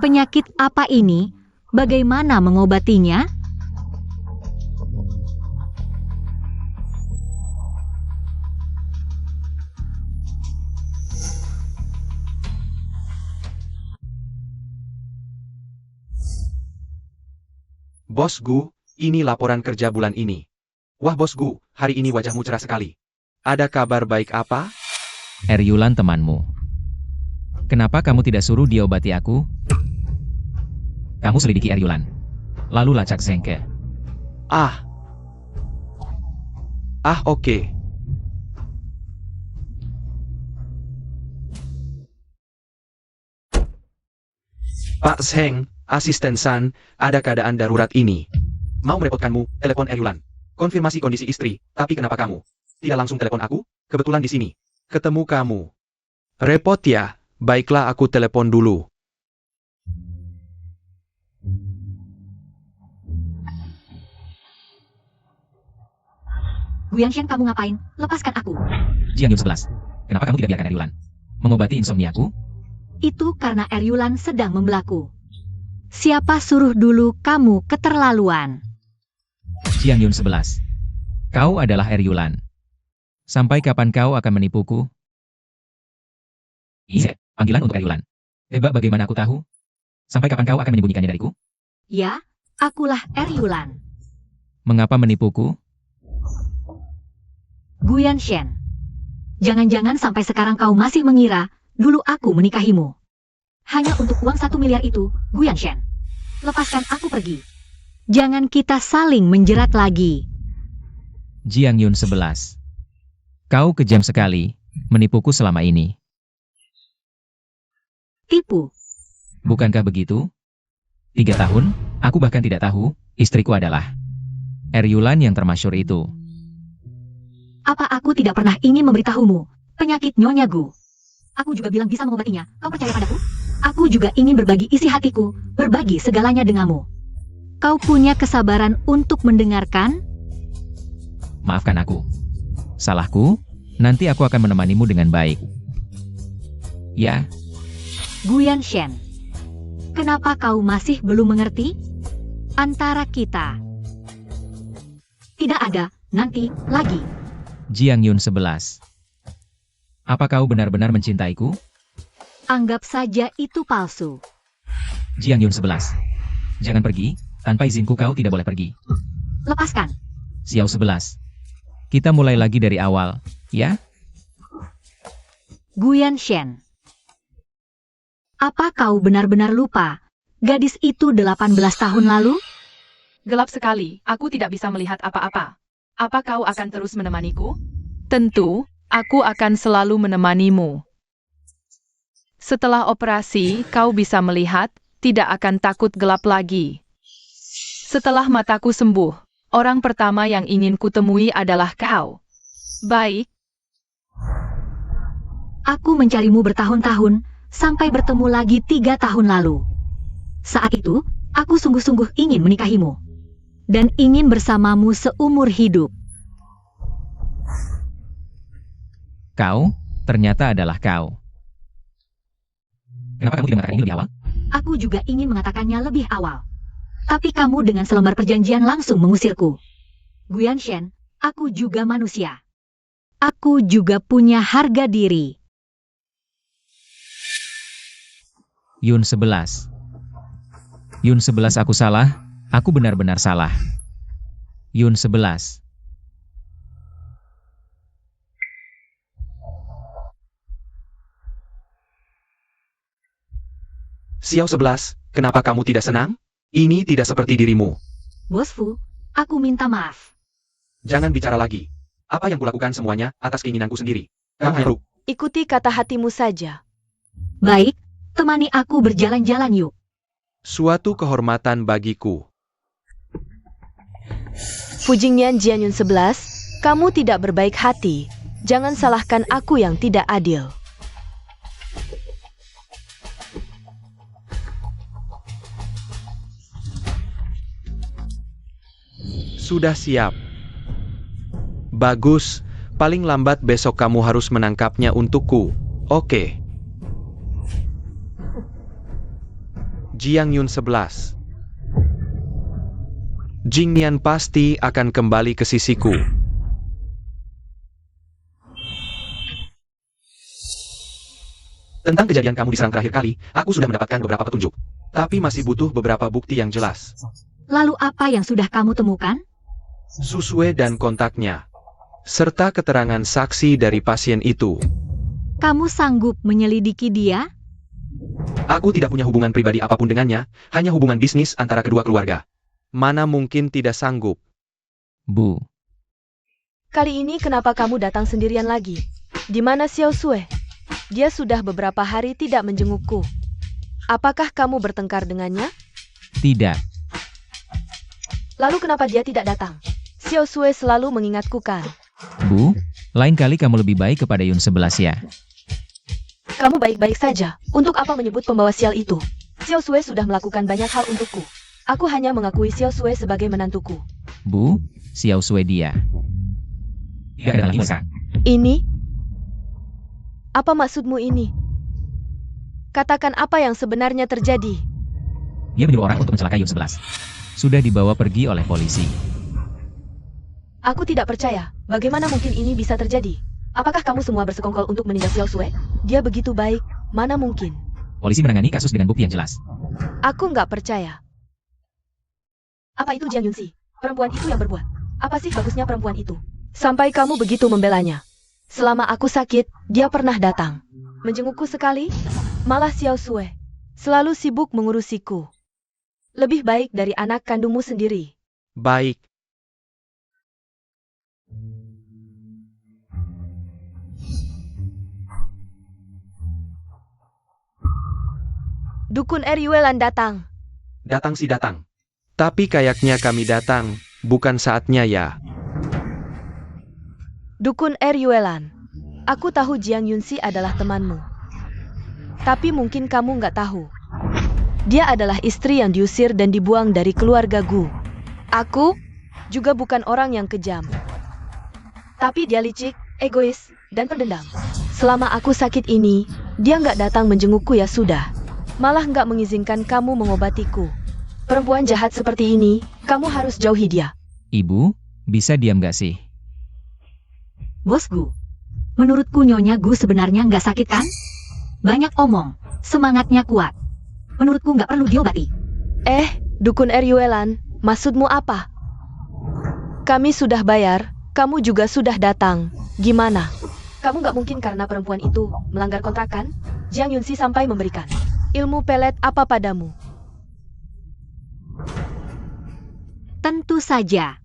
Penyakit apa ini? Bagaimana mengobatinya? Bos Gu, ini laporan kerja bulan ini. Wah Bos Gu, hari ini wajahmu cerah sekali. Ada kabar baik apa? Eryulan temanmu. Kenapa kamu tidak suruh dia obati aku? Kamu selidiki Eryulan. Lalu lacak Zengke. Ah. Oke. Pak Zheng, asisten San, ada keadaan darurat ini. Mau merepotkanmu, telepon Eryulan. Konfirmasi kondisi istri, tapi kenapa kamu tidak langsung telepon aku? Kebetulan di sini. Ketemu kamu. Repot ya? Baiklah aku telepon dulu. Guyanshen, kamu ngapain? Lepaskan aku. Jiang Yun 11. Kenapa kamu tidak biarkan Eryulan mengobati insomniaku? Itu karena Eryulan sedang membelaku. Siapa suruh dulu kamu keterlaluan? Jiang Yun 11. Kau adalah Eryulan. Sampai kapan kau akan menipuku? Iya, panggilan untuk Eryulan. Coba bagaimana aku tahu? Sampai kapan kau akan menyembunyikannya dariku? Ya, akulah Eryulan. Mengapa menipuku? Guyanshen. Jangan-jangan sampai sekarang kau masih mengira dulu aku menikahimu. Hanya untuk uang 1 miliar itu, Guyanshen. Lepaskan aku pergi. Jangan kita saling menjerat lagi. Jiang Yun 11. Kau kejam sekali, menipuku selama ini. Tipu. Bukankah begitu? 3 tahun, aku bahkan tidak tahu, istriku adalah Eryulan yang termasyhur itu. Apa aku tidak pernah ingin memberitahumu penyakit Nyonya Gu? Aku juga bilang bisa mengobatinya. Kau percaya padaku? Aku juga ingin berbagi isi hatiku, berbagi segalanya denganmu. Kau punya kesabaran untuk mendengarkan? Maafkan aku. Salahku, nanti aku akan menemanimu dengan baik. Ya, Guyanshen. Kenapa kau masih belum mengerti? Antara kita. Tidak ada, nanti, lagi. Jiang Yun 11. Apa kau benar-benar mencintaiku? Anggap saja itu palsu. Jiang Yun 11. Jangan pergi, tanpa izinku kau tidak boleh pergi. Lepaskan. Xiao 11. Kita mulai lagi dari awal, ya? Guyanshen. Apa kau benar-benar lupa? Gadis itu 18 tahun lalu? Gelap sekali, aku tidak bisa melihat apa-apa. Apa kau akan terus menemaniku? Tentu, aku akan selalu menemanimu. Setelah operasi, kau bisa melihat, tidak akan takut gelap lagi. Setelah mataku sembuh, orang pertama yang ingin kutemui adalah kau. Baik, Aku mencarimu bertahun-tahun, sampai bertemu lagi 3 tahun lalu. Saat itu, aku sungguh-sungguh ingin menikahimu. Dan ingin bersamamu seumur hidup. Kau, ternyata adalah kau. Kenapa kamu tidak mengatakan ini lebih awal? Aku juga ingin mengatakannya lebih awal. Tapi kamu dengan selembar perjanjian langsung mengusirku. Guyanshen, aku juga manusia. Aku juga punya harga diri. Yun 11. Yun 11 aku salah, aku benar-benar salah. Yun 11. Xiao 11, kenapa kamu tidak senang? Ini tidak seperti dirimu. Bos Fu, aku minta maaf. Jangan bicara lagi. Apa yang kulakukan semuanya atas keinginanku sendiri. Kang Hairuk, Ikuti kata hatimu saja. Baik, temani aku berjalan-jalan yuk. Suatu kehormatan bagiku. Fujingnian Jianyun 11, kamu tidak berbaik hati. Jangan salahkan aku yang tidak adil. Sudah siap. Bagus, paling lambat besok kamu harus menangkapnya untukku. Oke. Jiangyun 11. Jingnian pasti akan kembali ke sisiku. Tentang kejadian kamu diserang terakhir kali, aku sudah mendapatkan beberapa petunjuk. Tapi masih butuh beberapa bukti yang jelas. Lalu apa yang sudah kamu temukan? Susue dan kontaknya. Serta keterangan saksi dari pasien itu. Kamu sanggup menyelidiki dia? Aku tidak punya hubungan pribadi apapun dengannya, hanya hubungan bisnis antara kedua keluarga. Mana mungkin tidak sanggup. Bu, Kali ini kenapa kamu datang sendirian lagi? Di mana Xiao Sue? Dia sudah beberapa hari tidak menjengukku. Apakah kamu bertengkar dengannya? tidak. Lalu kenapa dia tidak datang? Xiao Sue selalu mengingatku kan. Bu, lain kali kamu lebih baik kepada Yun 11 ya. Kamu baik-baik saja. Untuk apa menyebut pembawa sial itu? Xiao Sue sudah melakukan banyak hal untukku. Aku hanya mengakui Xiao Sue sebagai menantuku. Bu, Xiao Sue dia. Tidak ada lagi Musa. Ini? Apa maksudmu ini? Katakan apa yang sebenarnya terjadi. Dia menyuruh orang untuk mencelakai Yun 11. Sudah dibawa pergi oleh polisi. Aku tidak percaya. Bagaimana mungkin ini bisa terjadi? Apakah kamu semua bersekongkol untuk menindak Xiao Sue? Dia begitu baik. Mana mungkin? Polisi menangani kasus dengan bukti yang jelas. Aku nggak percaya. Apa itu Jiang Yunxi? Perempuan itu yang berbuat. Apa sih bagusnya perempuan itu? Sampai kamu begitu membelanya. Selama aku sakit, dia pernah datang. Menjengukku sekali. Malah Xiao Sue selalu sibuk mengurusiku. Lebih baik dari anak kandungmu sendiri. Baik. Dukun Eryuelan datang. Datang sih datang. Tapi kayaknya kami datang, bukan saatnya ya. Dukun Eryuelan, aku tahu Jiang Yunxi adalah temanmu. Tapi mungkin kamu nggak tahu. Dia adalah istri yang diusir dan dibuang dari keluarga Gu. Aku juga bukan orang yang kejam. Tapi dia licik, egois, dan pendendam. Selama aku sakit ini, dia nggak datang menjengukku ya sudah. Malah nggak mengizinkan kamu mengobatiku. Perempuan jahat seperti ini, kamu harus jauhi dia. Ibu, bisa diam gak sih? Bos Gu, menurutku Nyonya Gu sebenarnya nggak sakit kan? Banyak omong, semangatnya kuat. Menurutku nggak perlu diobati. Dukun Eryuelan, maksudmu apa? Kami sudah bayar, kamu juga sudah datang. Gimana? Kamu nggak mungkin karena perempuan itu melanggar kontrakan? Jiang Yunxi sampai memberikan ilmu pelet apa padamu? Tentu saja.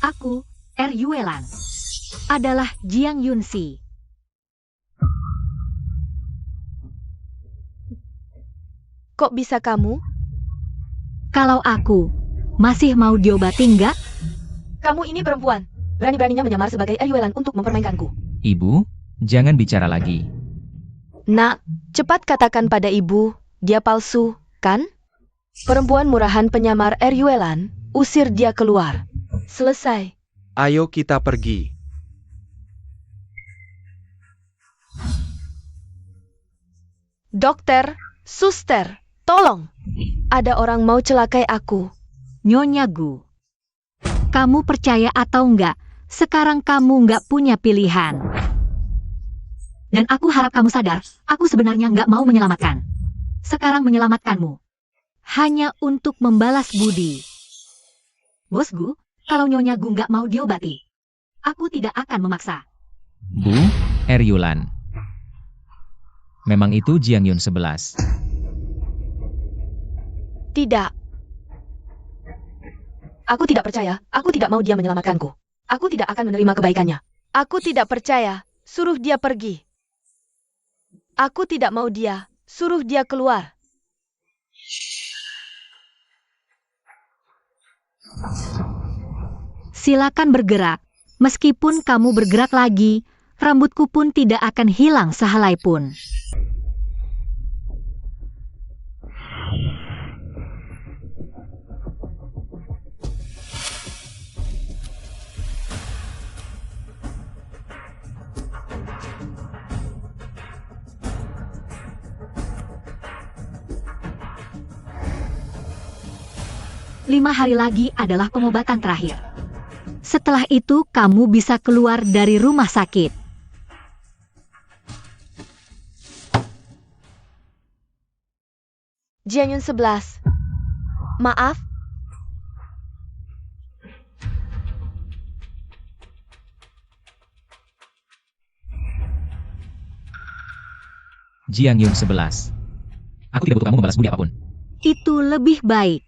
Aku, Eryuelan, adalah Jiang Yunxi. Kok bisa kamu? Kalau aku masih mau diobati nggak? Kamu ini perempuan. Berani-beraninya menyamar sebagai Eryuelan untuk mempermainkanku. Ibu, jangan bicara lagi. Nak, cepat katakan pada ibu, dia palsu, kan? Perempuan murahan penyamar Eryuelan, usir dia keluar. Selesai. Ayo kita pergi. Dokter, suster, tolong. Ada orang mau celakai aku. Nyonya Gu, kamu percaya atau enggak, sekarang kamu nggak punya pilihan. Dan aku harap kamu sadar, aku sebenarnya nggak mau menyelamatkan. Sekarang menyelamatkanmu. Hanya untuk membalas budi. Bos Gu, kalau Nyonya Gu nggak mau diobati, aku tidak akan memaksa. Bu, Eryulan. Memang itu Jiang Yun 11. Tidak. Aku tidak percaya, aku tidak mau dia menyelamatkanku. Aku tidak akan menerima kebaikannya. Aku tidak percaya, suruh dia pergi. Aku tidak mau dia, suruh dia keluar. Silakan bergerak. Meskipun kamu bergerak lagi, rambutku pun tidak akan hilang sehelai pun. Lima hari lagi adalah pengobatan terakhir. Setelah itu, kamu bisa keluar dari rumah sakit. Jianyun 11. Maaf, Jiang Yun 11. Aku tidak butuh kamu membalas budi apapun. Itu lebih baik.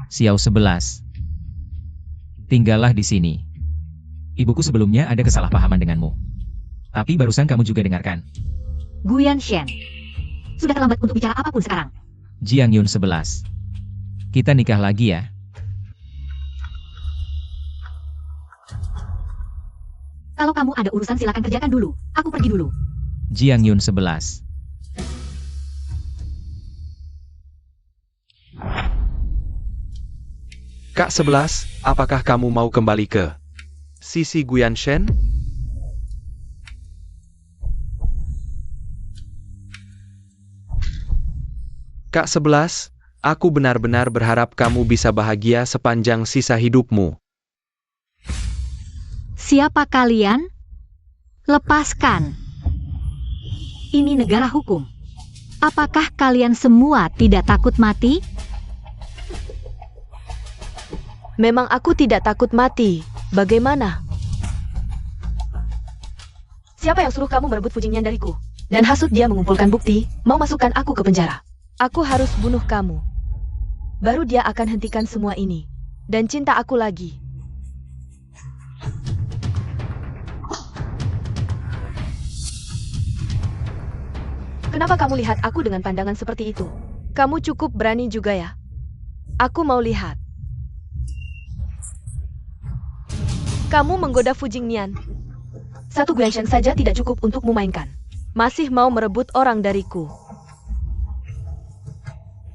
Xiao 11. Tinggallah di sini. Ibuku sebelumnya ada kesalahpahaman denganmu. Tapi barusan kamu juga dengarkan. Guyan Shen. Sudah terlambat untuk bicara apapun sekarang. Jiang Yun 11. Kita nikah lagi ya. Kalau kamu ada urusan silakan kerjakan dulu. Aku pergi dulu. Jiang Yun 11. Kak 11, apakah kamu mau kembali ke sisi Guyan Shen? Kak 11, aku benar-benar berharap kamu bisa bahagia sepanjang sisa hidupmu. Siapa kalian? Lepaskan. Ini negara hukum. Apakah kalian semua tidak takut mati? memang aku tidak takut mati. Bagaimana? Siapa yang suruh kamu merebut Fujingyan dariku? Dan hasut dia mengumpulkan bukti, mau masukkan aku ke penjara. Aku harus bunuh kamu. Baru dia akan hentikan semua ini. Dan cinta aku lagi. Kenapa kamu lihat aku dengan pandangan seperti itu? Kamu cukup berani juga ya? Aku mau lihat. Kamu menggoda Fujingyan. Satu Guanshan saja tidak cukup untuk memainkan. Masih mau merebut orang dariku.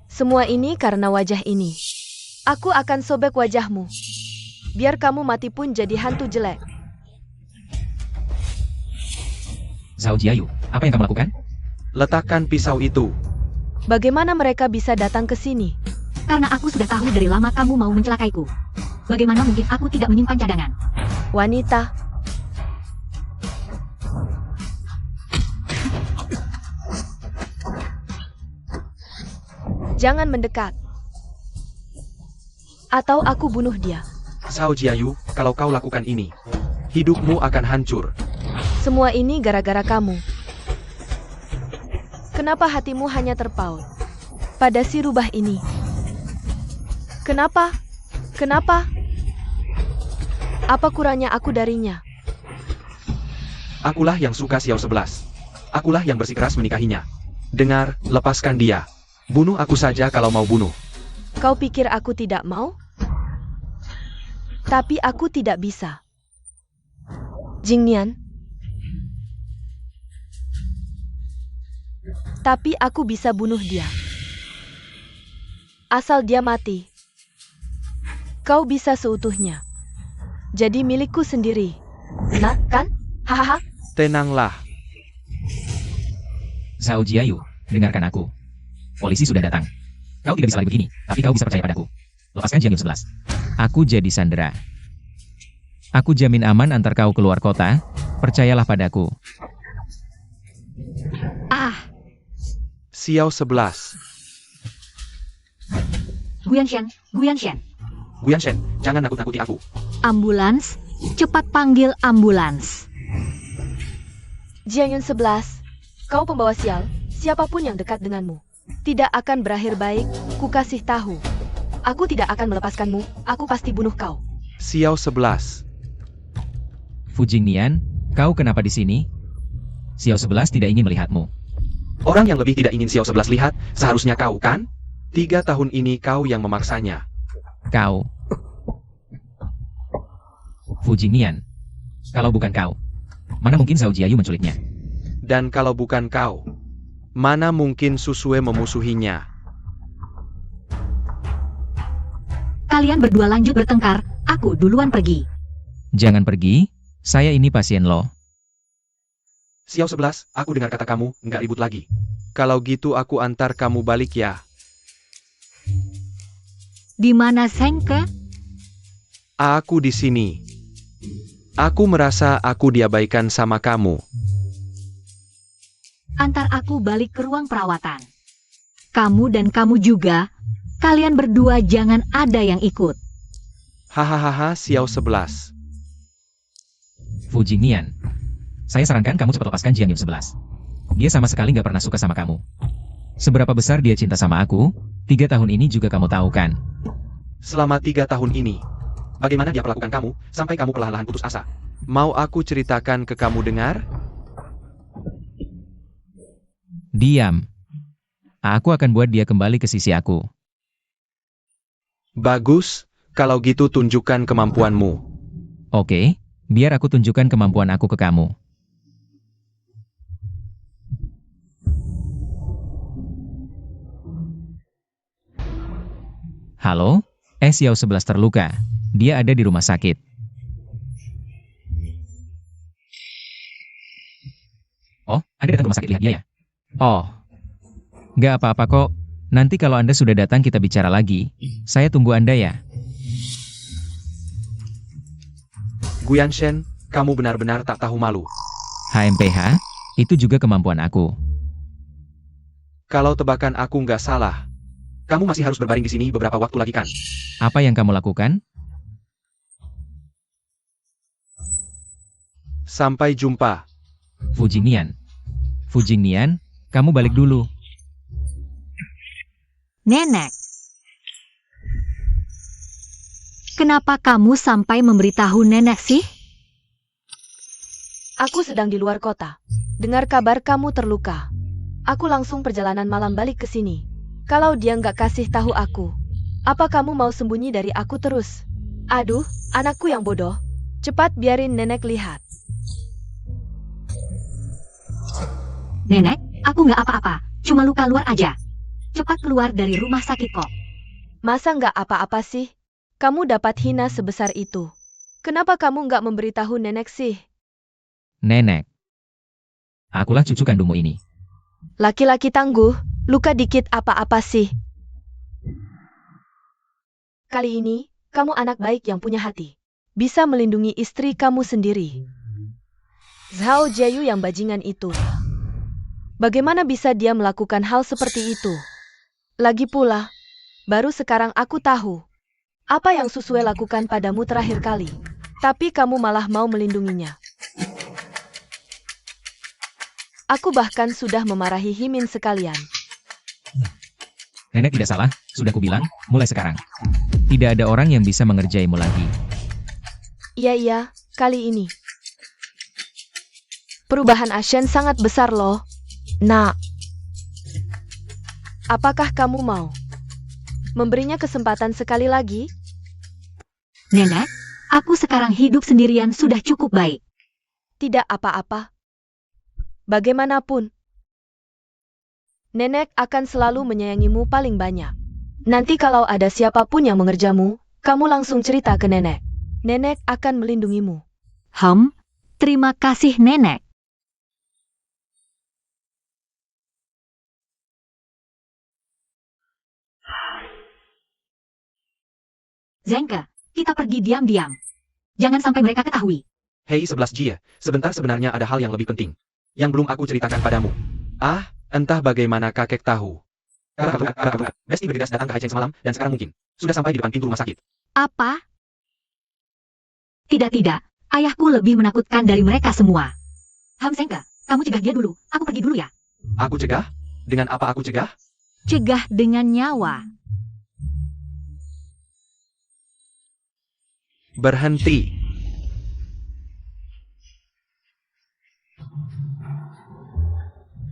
Semua ini karena wajah ini. Aku akan sobek wajahmu. Biar kamu mati pun jadi hantu jelek. Zhao Jiayu, apa yang kamu lakukan? Letakkan pisau itu. Bagaimana mereka bisa datang ke sini? Karena aku sudah tahu dari lama kamu mau mencelakaiku. Bagaimana mungkin aku tidak menyimpan cadangan? Wanita. Jangan mendekat. Atau aku bunuh dia. Zhao Jiayu, kalau kau lakukan ini, hidupmu akan hancur. Semua ini gara-gara kamu. Kenapa hatimu hanya terpaut pada si rubah ini? Kenapa? Kenapa? Apa kurangnya aku darinya? Akulah yang suka Xiao 11. Akulah yang bersikeras menikahinya. Dengar, lepaskan dia. Bunuh aku saja kalau mau bunuh. Kau pikir aku tidak mau? Tapi aku tidak bisa. Jingnian. Tapi aku bisa bunuh dia. Asal dia mati. Kau bisa seutuhnya. Jadi milikku sendiri. Nah, kan? Hahaha. Tenanglah. Zhao Jiayu, dengarkan aku. Polisi sudah datang. Kau tidak bisa lagi begini, tapi kau bisa percaya padaku. Lepaskan Jiang Yun 11. Aku jadi sandera. Aku jamin aman antar kau keluar kota. Percayalah padaku. Ah, Xiao 11. Guanshan, Guanshan. Guanshan, jangan nakut-nakuti aku. Ambulans, cepat panggil ambulans. Jiang Yun 11. Kau pembawa sial, siapapun yang dekat denganmu tidak akan berakhir baik, ku kasih tahu. Aku tidak akan melepaskanmu, aku pasti bunuh kau. Xiao 11. Fujingyan, kau kenapa di sini? Xiao 11 tidak ingin melihatmu. Orang yang lebih tidak ingin Xiao 11 lihat, seharusnya kau kan? 3 tahun ini kau yang memaksanya. Kau. Fujinian. Kalau bukan kau, mana mungkin Zhao Jiayu menculiknya? Dan kalau bukan kau, mana mungkin Susue memusuhinya? Kalian berdua lanjut bertengkar, aku duluan pergi. Jangan pergi, saya ini pasien lo. Xiao 11, aku dengar kata kamu, nggak ribut lagi. Kalau gitu aku antar kamu balik ya. Di mana Zhengke? Aku di sini. Aku merasa aku diabaikan sama kamu. Antar aku balik ke ruang perawatan. Kamu dan kamu juga, kalian berdua jangan ada yang ikut. Hahaha, Xiao 11. Fujinian. Saya sarankan kamu cepat lepaskan Jiang Yun 11. Dia sama sekali nggak pernah suka sama kamu. Seberapa besar dia cinta sama aku, 3 tahun ini juga kamu tahu kan? Selama 3 tahun ini, bagaimana dia perlakukan kamu, sampai kamu perlahan-lahan putus asa? Mau aku ceritakan ke kamu dengar? Diam. Aku akan buat dia kembali ke sisi aku. Bagus, kalau gitu tunjukkan kemampuanmu. Oke, biar aku tunjukkan kemampuan aku ke kamu. Halo, Xiao 11 terluka. Dia ada di rumah sakit. Oh, Anda datang ke rumah sakit lihat dia ya? Oh, nggak apa-apa kok. Nanti kalau Anda sudah datang kita bicara lagi. Saya tunggu Anda ya. Guyan Shen, kamu benar-benar tak tahu malu. HMPH, itu juga kemampuan aku. Kalau tebakan aku nggak salah, kamu masih harus berbaring di sini beberapa waktu lagi kan? Apa yang kamu lakukan? Sampai jumpa. Fujinian. Fujinian, kamu balik dulu. Nenek. Kenapa kamu sampai memberitahu nenek sih? Aku sedang di luar kota. Dengar kabar kamu terluka. Aku langsung perjalanan malam balik ke sini. Kalau dia nggak kasih tahu aku, apa kamu mau sembunyi dari aku terus? Aduh, anakku yang bodoh. Cepat biarin nenek lihat. Nenek, aku nggak apa-apa, cuma luka luar aja. Cepat keluar dari rumah sakit kok. Masa nggak apa-apa sih? Kamu dapat hina sebesar itu. Kenapa kamu nggak memberitahu nenek sih? Nenek. Akulah cucu kandungmu ini. Laki-laki tangguh, luka dikit apa-apa sih? Kali ini, kamu anak baik yang punya hati. Bisa melindungi istri kamu sendiri. Zhao Jiayu yang bajingan itu. Bagaimana bisa dia melakukan hal seperti itu? Lagi pula, baru sekarang aku tahu apa yang Susue lakukan padamu terakhir kali. Tapi kamu malah mau melindunginya. Aku bahkan sudah memarahi Himin sekalian. Nenek tidak salah, sudah kubilang, mulai sekarang. Tidak ada orang yang bisa mengerjaimu lagi. Iya, kali ini. Perubahan Ashen sangat besar loh. Nak, apakah kamu mau memberinya kesempatan sekali lagi? Nenek, aku sekarang hidup sendirian sudah cukup baik. Tidak apa-apa. Bagaimanapun, nenek akan selalu menyayangimu paling banyak. Nanti kalau ada siapapun yang mengerjamu, kamu langsung cerita ke nenek. Nenek akan melindungimu. Terima kasih nenek. Zhengke, kita pergi diam-diam. Jangan sampai mereka ketahui. Hei 11 Jia, sebentar sebenarnya ada hal yang lebih penting. Yang belum aku ceritakan padamu. Entah bagaimana kakek tahu. Besti bergegas datang ke Haicheng semalam, dan sekarang mungkin sudah sampai di depan pintu rumah sakit. Apa? Tidak, ayahku lebih menakutkan dari mereka semua. Zhengke, kamu cegah dia dulu, aku pergi dulu ya. Aku cegah? Dengan apa aku cegah? Cegah dengan nyawa. Berhenti.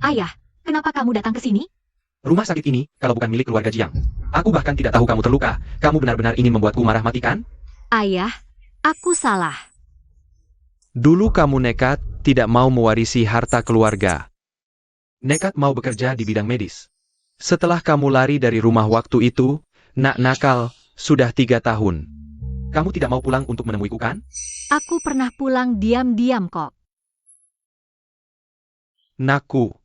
Ayah, kenapa kamu datang ke sini? Rumah sakit ini, kalau bukan milik keluarga Jiang. Aku bahkan tidak tahu kamu terluka. Kamu benar-benar ingin membuatku marah mati kan? Ayah, aku salah. Dulu kamu nekat, tidak mau mewarisi harta keluarga. Nekat mau bekerja di bidang medis. Setelah kamu lari dari rumah waktu itu, nak nakal, sudah 3 tahun. Kamu tidak mau pulang untuk menemuiku kan? Aku pernah pulang diam-diam kok. Nakku.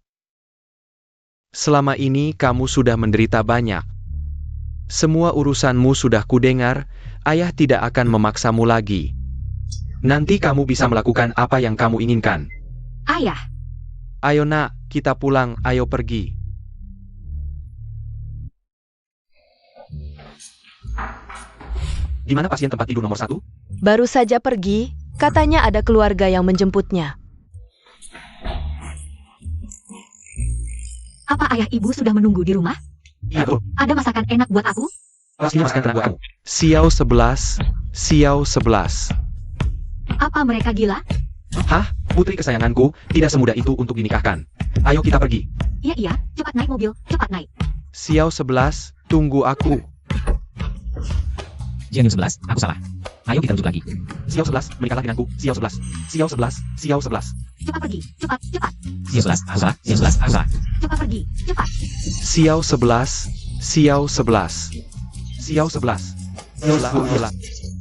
Selama ini kamu sudah menderita banyak. Semua urusanmu sudah kudengar, ayah tidak akan memaksamu lagi. Nanti kamu bisa melakukan apa yang kamu inginkan. Ayah, Ayo nak, kita pulang, ayo pergi. Di mana pasien tempat tidur nomor 1? Baru saja pergi, katanya ada keluarga yang menjemputnya. apa ayah ibu sudah menunggu di rumah? Iya betul. Ada masakan enak buat aku? Pastinya masakan tenang buat kamu. Xiao 11, Xiao 11. Apa mereka gila? Hah? Putri kesayanganku, tidak semudah itu untuk dinikahkan. Ayo kita pergi. Iya, cepat naik mobil, cepat naik. Xiao 11, tunggu aku. Jiang Yun 11, aku salah. Ayo kita rujuk lagi. Xiao 11, menikahlah denganku. Xiao 11, Xiao 11, Xiao 11. Cepat pergi, cepat. Xiao 11, aku salah. Xiao 11, aku salah. Cepat pergi, cepat. Xiao 11, Xiao 11. Xiao 11. Xiao 11.